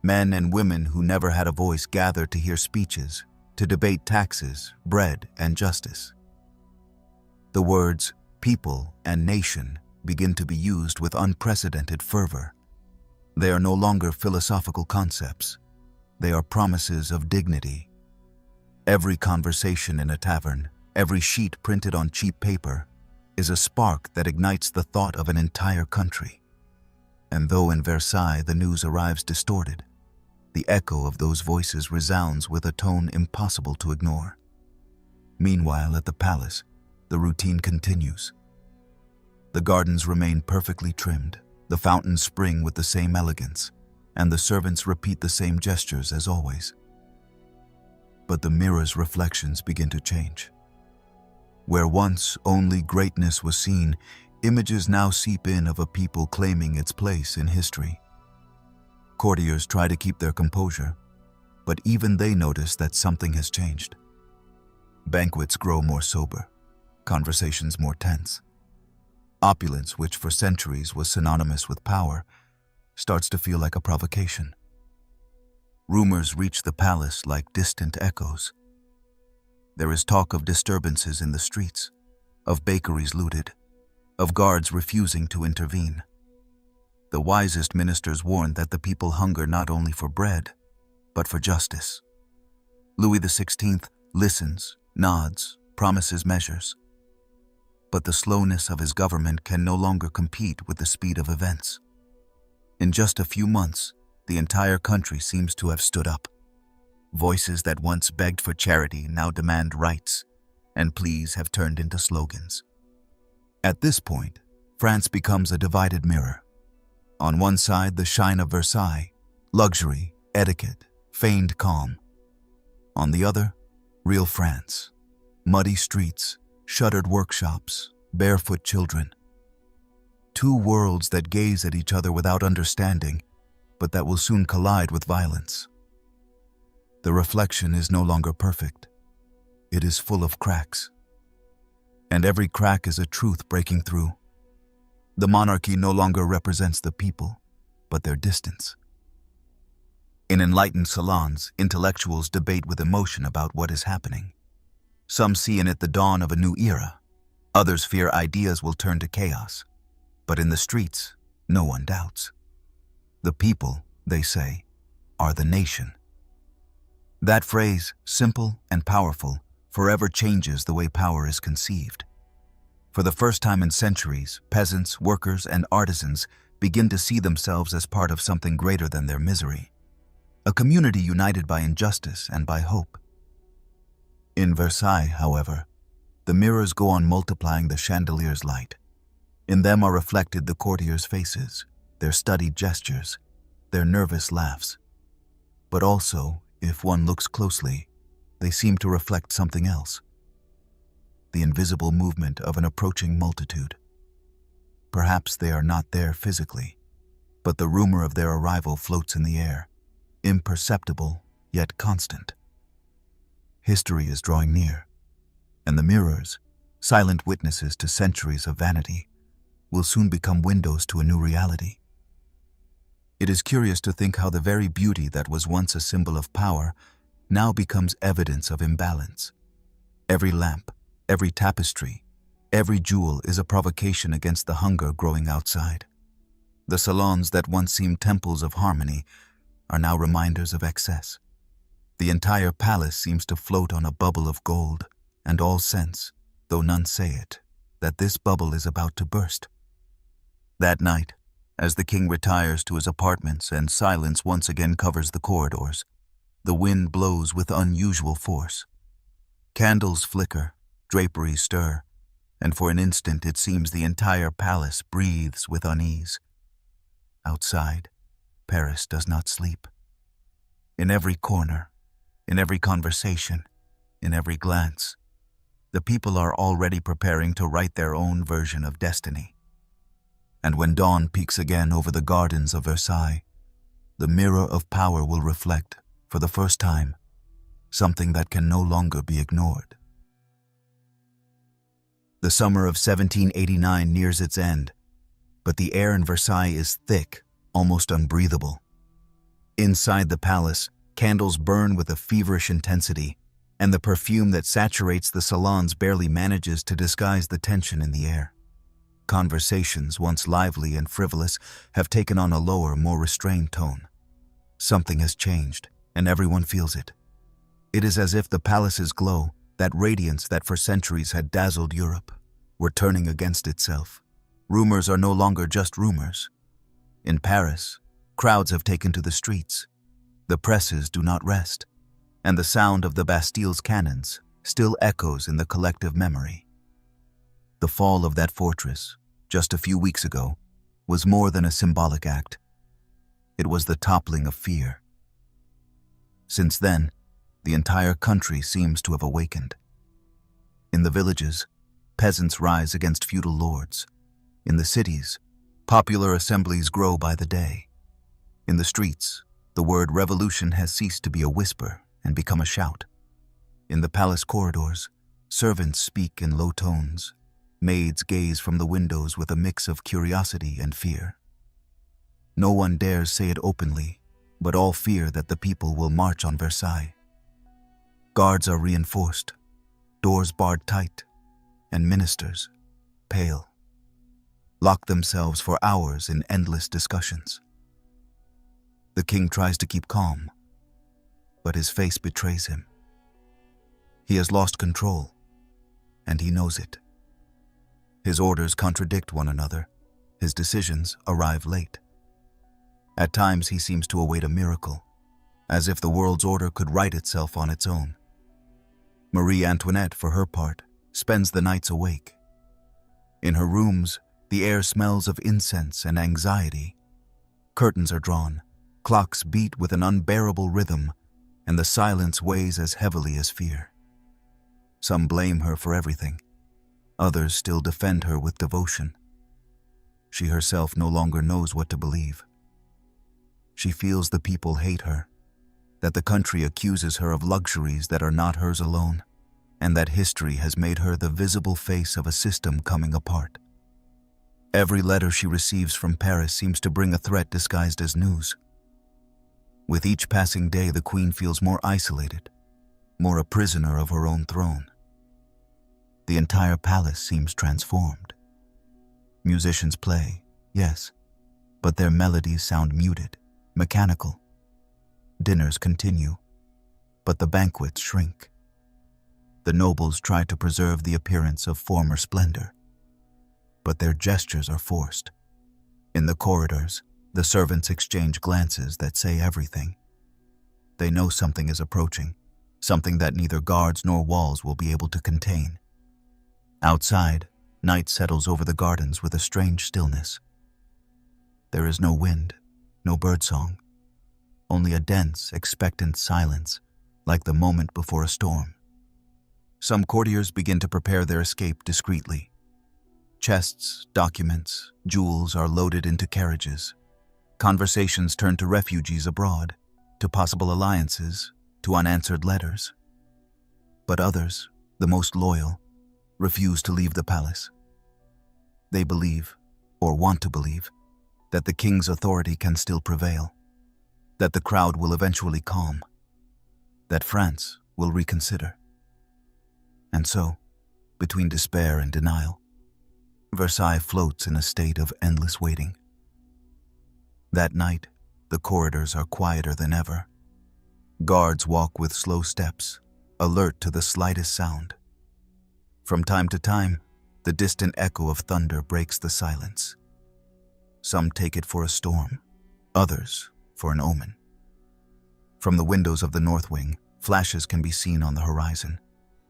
Men and women who never had a voice gather to hear speeches, to debate taxes, bread, and justice. The words people and nation begin to be used with unprecedented fervor. They are no longer philosophical concepts. They are promises of dignity. Every conversation in a tavern, every sheet printed on cheap paper, is a spark that ignites the thought of an entire country. And though in Versailles the news arrives distorted, the echo of those voices resounds with a tone impossible to ignore. Meanwhile, at the palace, the routine continues. The gardens remain perfectly trimmed, the fountains spring with the same elegance, and the servants repeat the same gestures as always. But the mirror's reflections begin to change. Where once only greatness was seen, images now seep in of a people claiming its place in history. Courtiers try to keep their composure, but even they notice that something has changed. Banquets grow more sober, conversations more tense. Opulence, which for centuries was synonymous with power, starts to feel like a provocation. Rumors reach the palace like distant echoes. There is talk of disturbances in the streets, of bakeries looted, of guards refusing to intervene. The wisest ministers warn that the people hunger not only for bread, but for justice. Louis XVI listens, nods, promises measures. But the slowness of his government can no longer compete with the speed of events. In just a few months, the entire country seems to have stood up. Voices that once begged for charity now demand rights, and pleas have turned into slogans. At this point, France becomes a divided mirror. On one side, the shine of Versailles, luxury, etiquette, feigned calm. On the other, real France, muddy streets, shuttered workshops, barefoot children. Two worlds that gaze at each other without understanding, but that will soon collide with violence. The reflection is no longer perfect. It is full of cracks. And every crack is a truth breaking through. The monarchy no longer represents the people, but their distance. In enlightened salons, intellectuals debate with emotion about what is happening. Some see in it the dawn of a new era. Others fear ideas will turn to chaos. But in the streets, no one doubts. The people, they say, are the nation. That phrase, simple and powerful, forever changes the way power is conceived. For the first time in centuries, peasants, workers, and artisans begin to see themselves as part of something greater than their misery. A community united by injustice and by hope. In Versailles, however, the mirrors go on multiplying the chandelier's light. In them are reflected the courtiers' faces, their studied gestures, their nervous laughs. But also, if one looks closely, they seem to reflect something else. The invisible movement of an approaching multitude. Perhaps they are not there physically, but the rumor of their arrival floats in the air, imperceptible yet constant. History is drawing near. And the mirrors, silent witnesses to centuries of vanity, will soon become windows to a new reality. It is curious to think how the very beauty that was once a symbol of power now becomes evidence of imbalance. Every lamp, every tapestry, every jewel is a provocation against the hunger growing outside. The salons that once seemed temples of harmony are now reminders of excess. The entire palace seems to float on a bubble of gold, and all sense, though none say it, that this bubble is about to burst. That night, as the king retires to his apartments and silence once again covers the corridors, the wind blows with unusual force. Candles flicker, draperies stir, and for an instant it seems the entire palace breathes with unease. Outside, Paris does not sleep. In every corner, in every conversation, in every glance, the people are already preparing to write their own version of destiny. And when dawn peeks again over the gardens of Versailles, the mirror of power will reflect, for the first time, something that can no longer be ignored. The summer of 1789 nears its end, but the air in Versailles is thick, almost unbreathable. Inside the palace, candles burn with a feverish intensity, and the perfume that saturates the salons barely manages to disguise the tension in the air. Conversations, once lively and frivolous, have taken on a lower, more restrained tone. Something has changed, and everyone feels it. It is as if the palace's glow, that radiance that for centuries had dazzled Europe, were turning against itself. Rumors are no longer just rumors. In Paris, crowds have taken to the streets. The presses do not rest, and the sound of the Bastille's cannons still echoes in the collective memory. The fall of that fortress, just a few weeks ago, was more than a symbolic act. It was the toppling of fear. Since then, the entire country seems to have awakened. In the villages, peasants rise against feudal lords. In the cities, popular assemblies grow by the day. In the streets, the word revolution has ceased to be a whisper and become a shout. In the palace corridors, servants speak in low tones. Maids gaze from the windows with a mix of curiosity and fear. No one dares say it openly, but all fear that the people will march on Versailles. Guards are reinforced, doors barred tight, and ministers, pale, lock themselves for hours in endless discussions. The king tries to keep calm, but his face betrays him. He has lost control, and he knows it. His orders contradict one another. His decisions arrive late. At times he seems to await a miracle, as if the world's order could right itself on its own. Marie Antoinette, for her part, spends the nights awake. In her rooms, the air smells of incense and anxiety. Curtains are drawn, clocks beat with an unbearable rhythm, and the silence weighs as heavily as fear. Some blame her for everything. Others still defend her with devotion. She herself no longer knows what to believe. She feels the people hate her, that the country accuses her of luxuries that are not hers alone, and that history has made her the visible face of a system coming apart. Every letter she receives from Paris seems to bring a threat disguised as news. With each passing day, the queen feels more isolated, more a prisoner of her own throne. The entire palace seems transformed. Musicians play, yes, but their melodies sound muted, mechanical. Dinners continue, but the banquets shrink. The nobles try to preserve the appearance of former splendor, but their gestures are forced. In the corridors, the servants exchange glances that say everything. They know something is approaching, something that neither guards nor walls will be able to contain. Outside, night settles over the gardens with a strange stillness. There is no wind, no birdsong, only a dense, expectant silence, like the moment before a storm. Some courtiers begin to prepare their escape discreetly. Chests, documents, jewels are loaded into carriages. Conversations turn to refugees abroad, to possible alliances, to unanswered letters. But others, the most loyal, refuse to leave the palace. They believe, or want to believe, that the king's authority can still prevail, that the crowd will eventually calm, that France will reconsider. And so, between despair and denial, Versailles floats in a state of endless waiting. That night, the corridors are quieter than ever. Guards walk with slow steps, alert to the slightest sound. From time to time, the distant echo of thunder breaks the silence. Some take it for a storm, others for an omen. From the windows of the north wing, flashes can be seen on the horizon,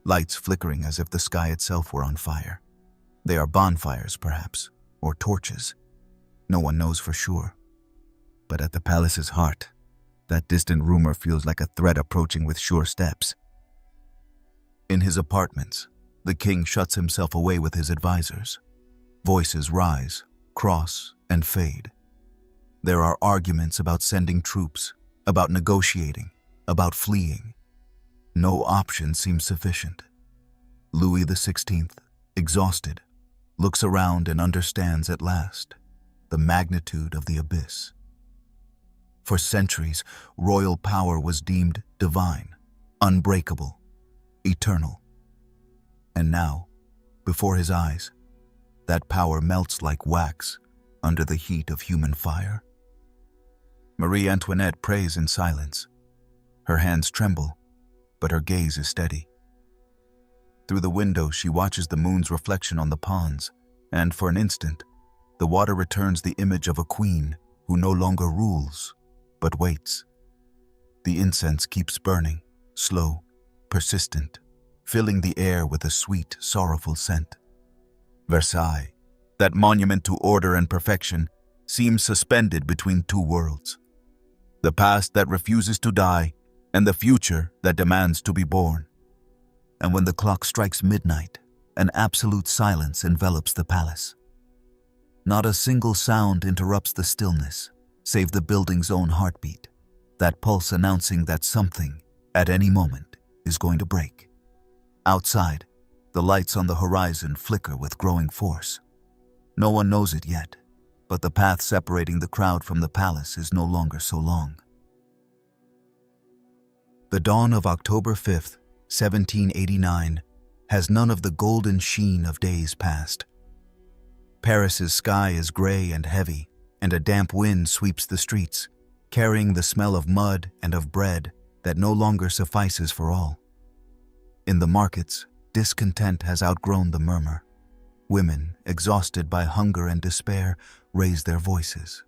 lights flickering as if the sky itself were on fire. They are bonfires, perhaps, or torches. No one knows for sure. But at the palace's heart, that distant rumor feels like a threat approaching with sure steps. In his apartments, the king shuts himself away with his advisors. Voices rise, cross, and fade. There are arguments about sending troops, about negotiating, about fleeing. No option seems sufficient. Louis XVI, exhausted, looks around and understands at last the magnitude of the abyss. For centuries, royal power was deemed divine, unbreakable, eternal. And now, before his eyes, that power melts like wax under the heat of human fire. Marie Antoinette prays in silence. Her hands tremble, but her gaze is steady. Through the window, she watches the moon's reflection on the ponds, and for an instant, the water returns the image of a queen who no longer rules, but waits. The incense keeps burning, slow, persistent, filling the air with a sweet, sorrowful scent. Versailles, that monument to order and perfection, seems suspended between two worlds. The past that refuses to die, and the future that demands to be born. And when the clock strikes midnight, an absolute silence envelops the palace. Not a single sound interrupts the stillness, save the building's own heartbeat, that pulse announcing that something, at any moment, is going to break. Outside, the lights on the horizon flicker with growing force. No one knows it yet, but the path separating the crowd from the palace is no longer so long. The dawn of October 5th, 1789, has none of the golden sheen of days past. Paris's sky is gray and heavy, and a damp wind sweeps the streets, carrying the smell of mud and of bread that no longer suffices for all. In the markets, discontent has outgrown the murmur. Women, exhausted by hunger and despair, raise their voices.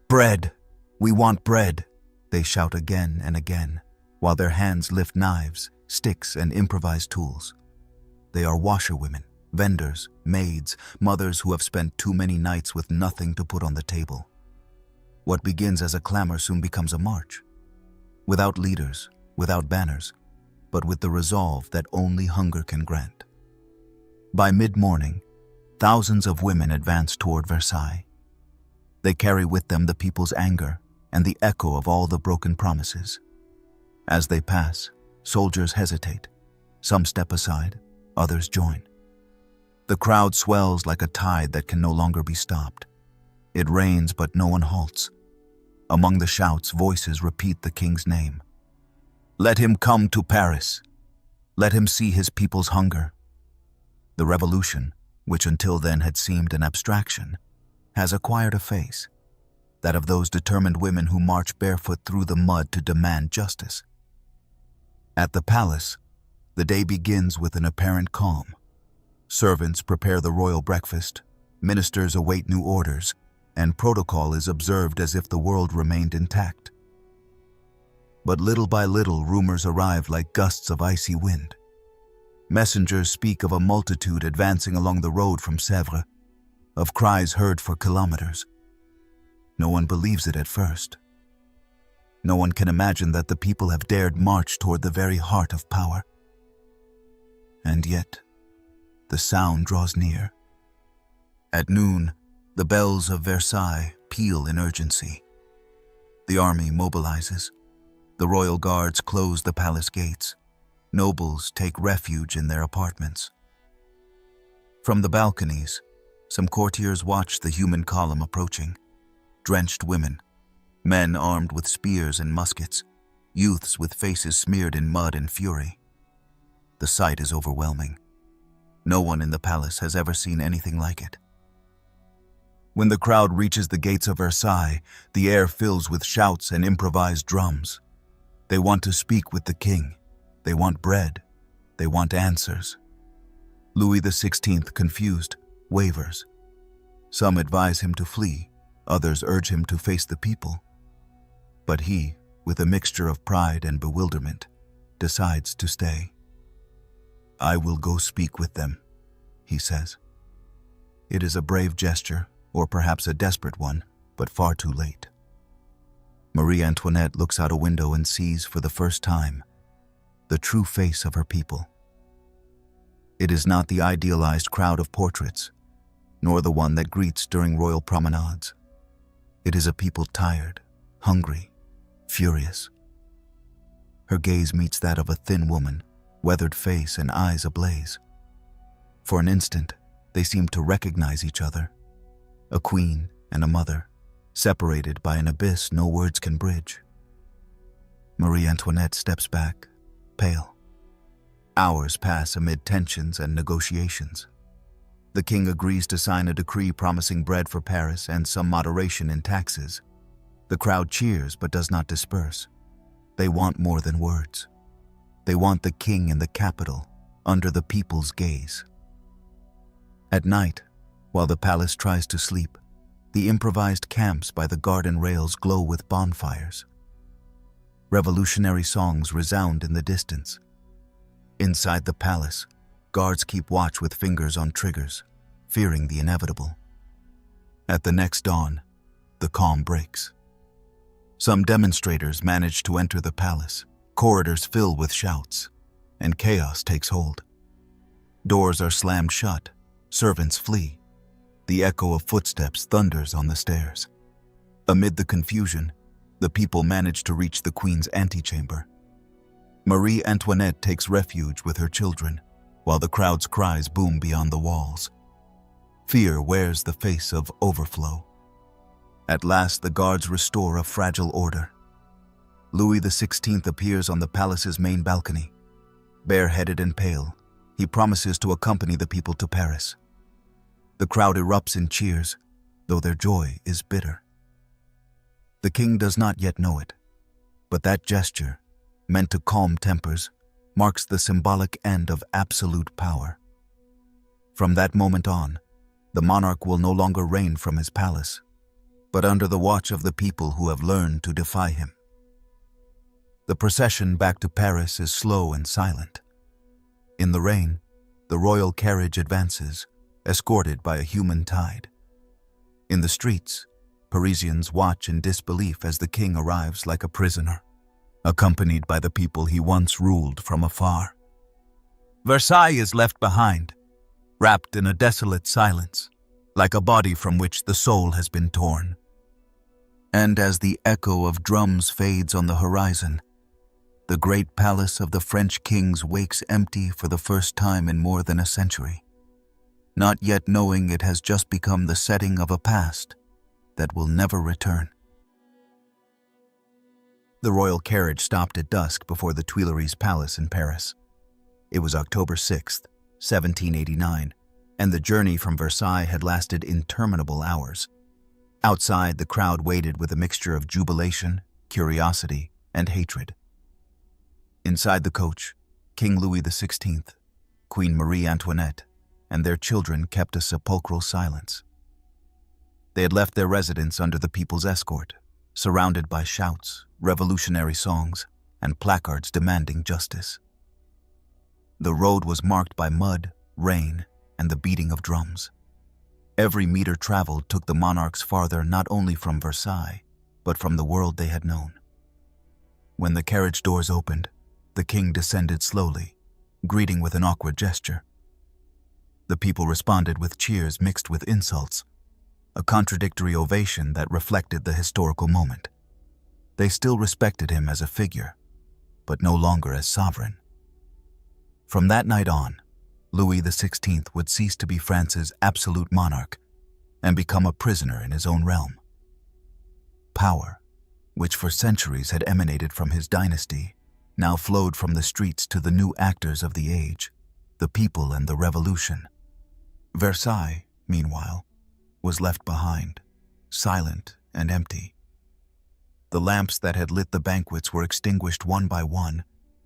"Bread! We want bread!" they shout again and again, while their hands lift knives, sticks, and improvised tools. They are washerwomen, vendors, maids, mothers who have spent too many nights with nothing to put on the table. What begins as a clamor soon becomes a march. Without leaders, without banners, but with the resolve that only hunger can grant. By mid-morning, thousands of women advance toward Versailles. They carry with them the people's anger and the echo of all the broken promises. As they pass, soldiers hesitate. Some step aside, others join. The crowd swells like a tide that can no longer be stopped. It rains, but no one halts. Among the shouts, voices repeat the king's name. Let him come to Paris. Let him see his people's hunger. The revolution, which until then had seemed an abstraction, has acquired a face, that of those determined women who march barefoot through the mud to demand justice. At the palace, the day begins with an apparent calm. Servants prepare the royal breakfast, ministers await new orders, and protocol is observed as if the world remained intact. But little by little, rumors arrive like gusts of icy wind. Messengers speak of a multitude advancing along the road from Sèvres, of cries heard for kilometers. No one believes it at first. No one can imagine that the people have dared march toward the very heart of power. And yet, the sound draws near. At noon, the bells of Versailles peal in urgency. The army mobilizes. The royal guards close the palace gates. Nobles take refuge in their apartments. From the balconies, some courtiers watch the human column approaching. Drenched women, men armed with spears and muskets, youths with faces smeared in mud and fury. The sight is overwhelming. No one in the palace has ever seen anything like it. When the crowd reaches the gates of Versailles, the air fills with shouts and improvised drums. They want to speak with the king. They want bread. They want answers. Louis XVI, confused, wavers. Some advise him to flee. Others urge him to face the people. But he, with a mixture of pride and bewilderment, decides to stay. "I will go speak with them," he says. It is a brave gesture, or perhaps a desperate one, but far too late. Marie Antoinette looks out a window and sees for the first time the true face of her people. It is not the idealized crowd of portraits, nor the one that greets during royal promenades. It is a people tired, hungry, furious. Her gaze meets that of a thin woman, weathered face and eyes ablaze. For an instant, they seem to recognize each other. A queen and a mother, separated by an abyss no words can bridge. Marie Antoinette steps back, pale. Hours pass amid tensions and negotiations. The king agrees to sign a decree promising bread for Paris and some moderation in taxes. The crowd cheers but does not disperse. They want more than words. They want the king in the capital, under the people's gaze. At night, while the palace tries to sleep, the improvised camps by the garden rails glow with bonfires. Revolutionary songs resound in the distance. Inside the palace, guards keep watch with fingers on triggers, fearing the inevitable. At the next dawn, the calm breaks. Some demonstrators manage to enter the palace. Corridors fill with shouts, and chaos takes hold. Doors are slammed shut, servants flee. The echo of footsteps thunders on the stairs. Amid the confusion, the people manage to reach the queen's antechamber. Marie Antoinette takes refuge with her children, while the crowd's cries boom beyond the walls. Fear wears the face of overflow. At last, the guards restore a fragile order. Louis XVI appears on the palace's main balcony. Bareheaded and pale, he promises to accompany the people to Paris. The crowd erupts in cheers, though their joy is bitter. The king does not yet know it, but that gesture, meant to calm tempers, marks the symbolic end of absolute power. From that moment on, the monarch will no longer reign from his palace, but under the watch of the people who have learned to defy him. The procession back to Paris is slow and silent. In the rain, the royal carriage advances, escorted by a human tide. In the streets, Parisians watch in disbelief as the king arrives like a prisoner, accompanied by the people he once ruled from afar. Versailles is left behind, wrapped in a desolate silence, like a body from which the soul has been torn. And as the echo of drums fades on the horizon, the great palace of the French kings wakes empty for the first time in more than a century, not yet knowing it has just become the setting of a past that will never return. The royal carriage stopped at dusk before the Tuileries Palace in Paris. It was October 6th, 1789, and the journey from Versailles had lasted interminable hours. Outside, the crowd waited with a mixture of jubilation, curiosity, and hatred. Inside the coach, King Louis XVI, Queen Marie Antoinette, and their children kept a sepulchral silence. They had left their residence under the people's escort, surrounded by shouts, revolutionary songs, and placards demanding justice. The road was marked by mud, rain, and the beating of drums. Every meter traveled took the monarchs farther not only from Versailles, but from the world they had known. When the carriage doors opened, the king descended slowly, greeting with an awkward gesture. The people responded with cheers mixed with insults, a contradictory ovation that reflected the historical moment. They still respected him as a figure, but no longer as sovereign. From that night on, Louis XVI would cease to be France's absolute monarch and become a prisoner in his own realm. Power, which for centuries had emanated from his dynasty, now flowed from the streets to the new actors of the age, the people and the revolution. Versailles, meanwhile, was left behind, silent and empty. The lamps that had lit the banquets were extinguished one by one,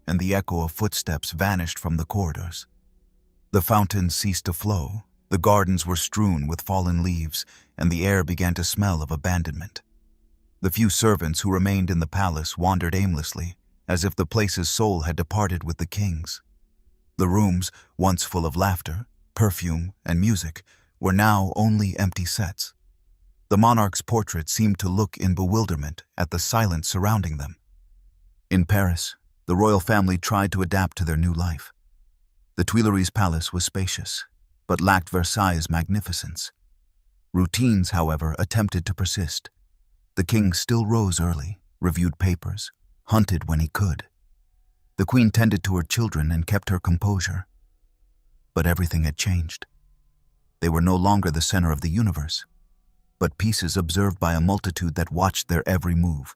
and the echo of footsteps vanished from the corridors. The fountains ceased to flow, the gardens were strewn with fallen leaves, and the air began to smell of abandonment. The few servants who remained in the palace wandered aimlessly, as if the place's soul had departed with the king's. The rooms, once full of laughter, perfume, and music, were now only empty sets. The monarch's portrait seemed to look in bewilderment at the silence surrounding them. In Paris, the royal family tried to adapt to their new life. The Tuileries Palace was spacious, but lacked Versailles' magnificence. Routines, however, attempted to persist. The king still rose early, reviewed papers, hunted when he could. The queen tended to her children and kept her composure. But everything had changed. They were no longer the center of the universe, but pieces observed by a multitude that watched their every move.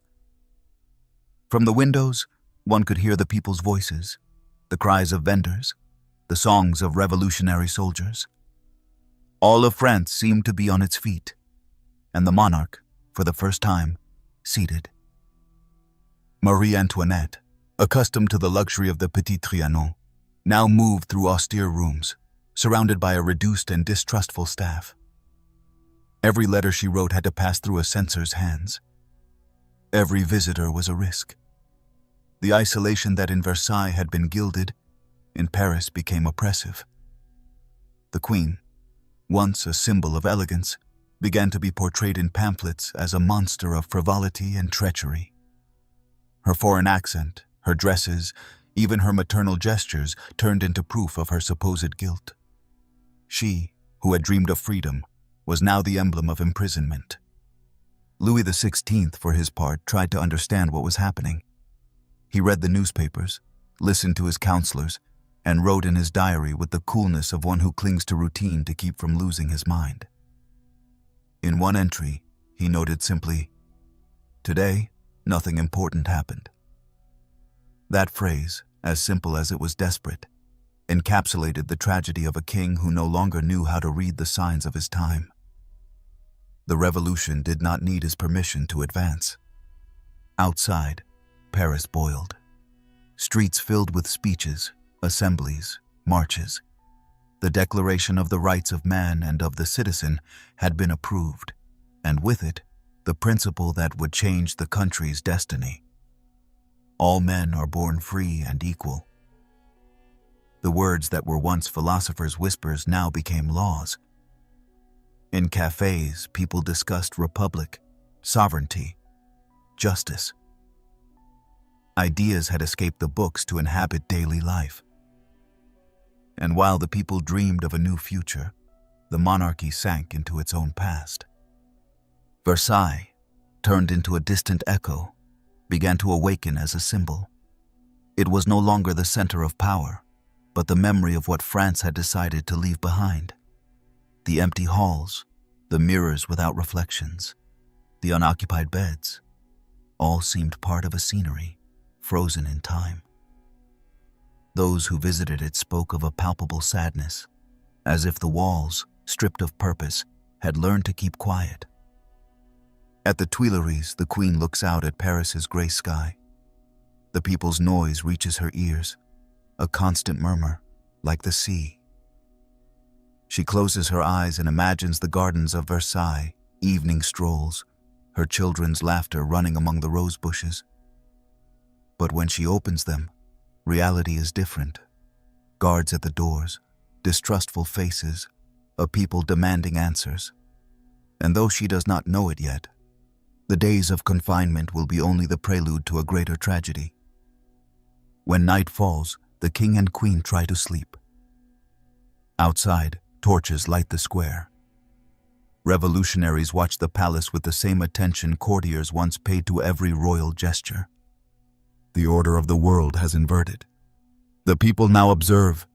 From the windows, one could hear the people's voices, the cries of vendors, the songs of revolutionary soldiers. All of France seemed to be on its feet, and the monarch, for the first time, seated. Marie Antoinette, accustomed to the luxury of the Petit Trianon, now moved through austere rooms, surrounded by a reduced and distrustful staff. Every letter she wrote had to pass through a censor's hands. Every visitor was a risk. The isolation that in Versailles had been gilded, in Paris became oppressive. The queen, once a symbol of elegance, began to be portrayed in pamphlets as a monster of frivolity and treachery. Her foreign accent, her dresses, even her maternal gestures turned into proof of her supposed guilt. She, who had dreamed of freedom, was now the emblem of imprisonment. Louis XVI, for his part, tried to understand what was happening. He read the newspapers, listened to his counselors, and wrote in his diary with the coolness of one who clings to routine to keep from losing his mind. In one entry, he noted simply, "Today, nothing important happened." That phrase, as simple as it was desperate, encapsulated the tragedy of a king who no longer knew how to read the signs of his time. The revolution did not need his permission to advance. Outside, Paris boiled. Streets filled with speeches, assemblies, marches. The Declaration of the Rights of Man and of the Citizen had been approved, and with it, the principle that would change the country's destiny. All men are born free and equal. The words that were once philosophers' whispers now became laws. In cafes, people discussed republic, sovereignty, justice. Ideas had escaped the books to inhabit daily life. And while the people dreamed of a new future, the monarchy sank into its own past. Versailles, turned into a distant echo, began to awaken as a symbol. It was no longer the center of power, but the memory of what France had decided to leave behind. The empty halls, the mirrors without reflections, the unoccupied beds, all seemed part of a scenery, frozen in time. Those who visited it spoke of a palpable sadness, as if the walls, stripped of purpose, had learned to keep quiet. At the Tuileries, the queen looks out at Paris's gray sky. The people's noise reaches her ears, a constant murmur, like the sea. She closes her eyes and imagines the gardens of Versailles, evening strolls, her children's laughter running among the rose bushes. But when she opens them, reality is different. Guards at the doors, distrustful faces, a people demanding answers. And though she does not know it yet, the days of confinement will be only the prelude to a greater tragedy. When night falls, the king and queen try to sleep. Outside, torches light the square. Revolutionaries watch the palace with the same attention courtiers once paid to every royal gesture. The order of the world has inverted. The people now observe,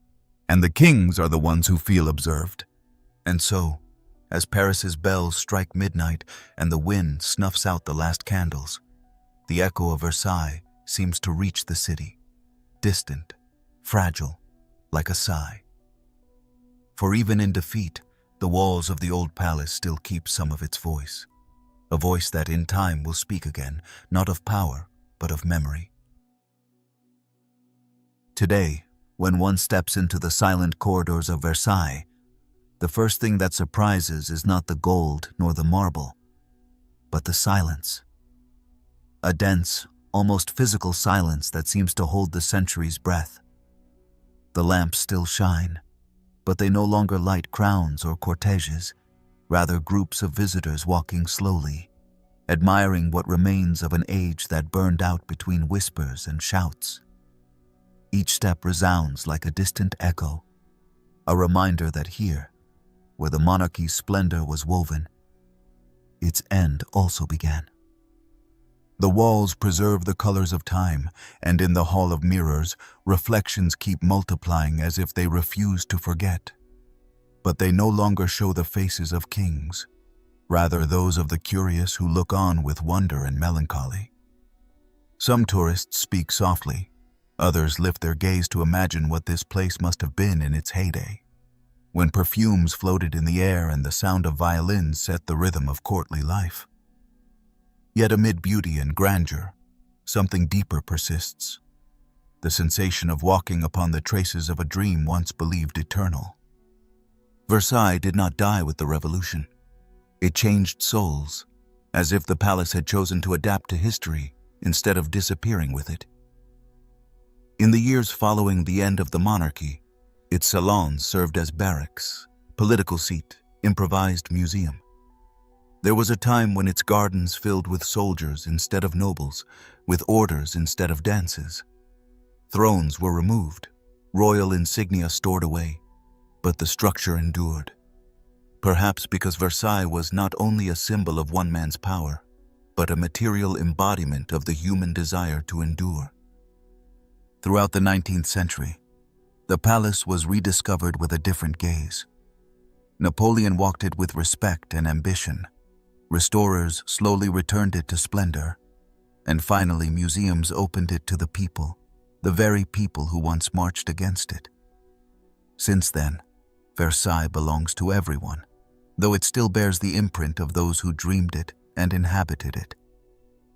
and the kings are the ones who feel observed. And so, as Paris's bells strike midnight and the wind snuffs out the last candles, the echo of Versailles seems to reach the city, distant, fragile, like a sigh. For even in defeat, the walls of the old palace still keep some of its voice, a voice that in time will speak again, not of power, but of memory. Today, when one steps into the silent corridors of Versailles, the first thing that surprises is not the gold nor the marble, but the silence. A dense, almost physical silence that seems to hold the century's breath. The lamps still shine, but they no longer light crowns or corteges, rather groups of visitors walking slowly, admiring what remains of an age that burned out between whispers and shouts. Each step resounds like a distant echo, a reminder that here, where the monarchy's splendor was woven, its end also began. The walls preserve the colors of time, and in the Hall of Mirrors, reflections keep multiplying as if they refuse to forget. But they no longer show the faces of kings, rather those of the curious who look on with wonder and melancholy. Some tourists speak softly, others lift their gaze to imagine what this place must have been in its heyday, when perfumes floated in the air and the sound of violins set the rhythm of courtly life. Yet amid beauty and grandeur, something deeper persists, the sensation of walking upon the traces of a dream once believed eternal. Versailles did not die with the revolution. It changed souls, as if the palace had chosen to adapt to history instead of disappearing with it. In the years following the end of the monarchy, its salons served as barracks, political seat, improvised museum. There was a time when its gardens filled with soldiers instead of nobles, with orders instead of dances. Thrones were removed, royal insignia stored away, but the structure endured. Perhaps because Versailles was not only a symbol of one man's power, but a material embodiment of the human desire to endure. Throughout the 19th century, the palace was rediscovered with a different gaze. Napoleon walked it with respect and ambition. Restorers slowly returned it to splendor, and finally museums opened it to the people, the very people who once marched against it. Since then, Versailles belongs to everyone, though it still bears the imprint of those who dreamed it and inhabited it.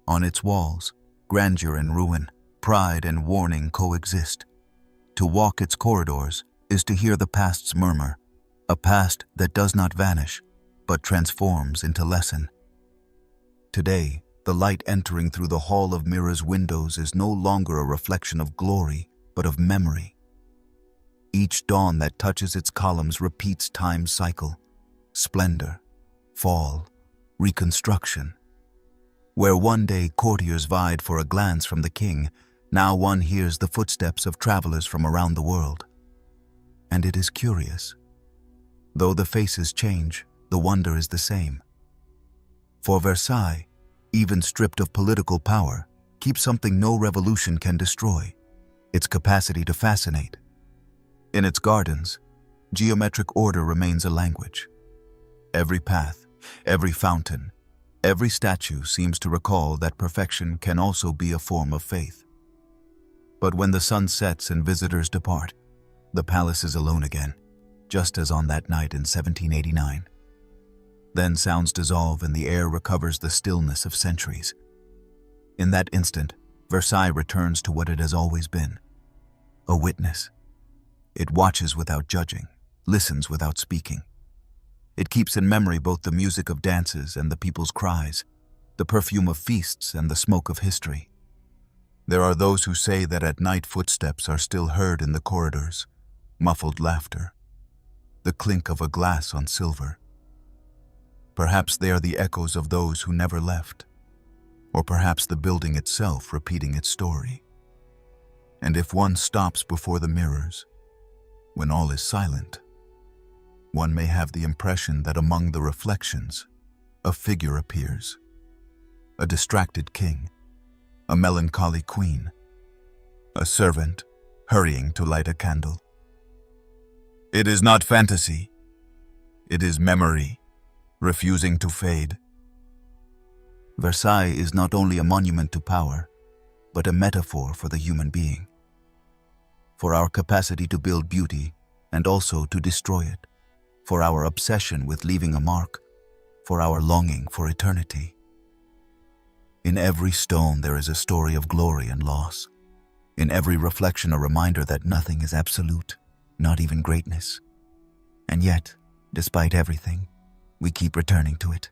On its walls, grandeur and ruin, pride and warning coexist. To walk its corridors is to hear the past's murmur, a past that does not vanish, but transforms into lesson. Today, the light entering through the Hall of Mirrors windows is no longer a reflection of glory, but of memory. Each dawn that touches its columns repeats time's cycle: splendor, fall, reconstruction. Where one day courtiers vied for a glance from the king, now one hears the footsteps of travelers from around the world. And it is curious. Though the faces change, the wonder is the same. For Versailles, even stripped of political power, keeps something no revolution can destroy: its capacity to fascinate. In its gardens, geometric order remains a language. Every path, every fountain, every statue seems to recall that perfection can also be a form of faith. But when the sun sets and visitors depart, the palace is alone again, just as on that night in 1789. Then sounds dissolve and the air recovers the stillness of centuries. In that instant, Versailles returns to what it has always been: a witness. It watches without judging, listens without speaking. It keeps in memory both the music of dances and the people's cries, the perfume of feasts and the smoke of history. There are those who say that at night footsteps are still heard in the corridors, muffled laughter, the clink of a glass on silver. Perhaps they are the echoes of those who never left, or perhaps the building itself repeating its story. And if one stops before the mirrors, when all is silent, one may have the impression that among the reflections, a figure appears: a distracted king, a melancholy queen, a servant, hurrying to light a candle. It is not fantasy. It is memory, refusing to fade. Versailles is not only a monument to power, but a metaphor for the human being, for our capacity to build beauty and also to destroy it, for our obsession with leaving a mark, for our longing for eternity. In every stone there is a story of glory and loss. In every reflection a reminder that nothing is absolute, not even greatness. And yet, despite everything, we keep returning to it,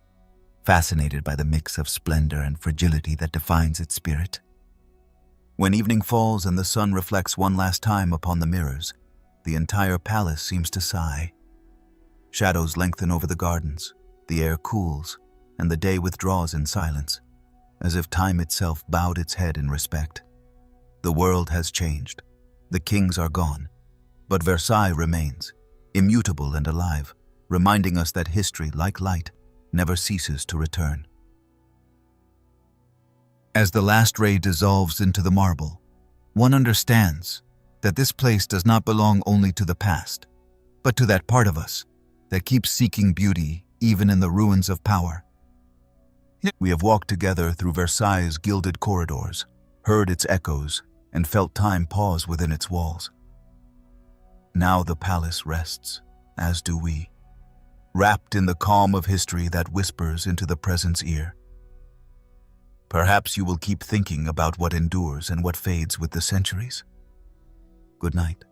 fascinated by the mix of splendor and fragility that defines its spirit. When evening falls and the sun reflects one last time upon the mirrors, the entire palace seems to sigh. Shadows lengthen over the gardens, the air cools, and the day withdraws in silence, as if time itself bowed its head in respect. The world has changed. The kings are gone. But Versailles remains, immutable and alive, reminding us that history, like light, never ceases to return. As the last ray dissolves into the marble, one understands that this place does not belong only to the past, but to that part of us that keeps seeking beauty even in the ruins of power. We have walked together through Versailles' gilded corridors, heard its echoes, and felt time pause within its walls. Now the palace rests, as do we, wrapped in the calm of history that whispers into the present's ear. Perhaps you will keep thinking about what endures and what fades with the centuries. Good night.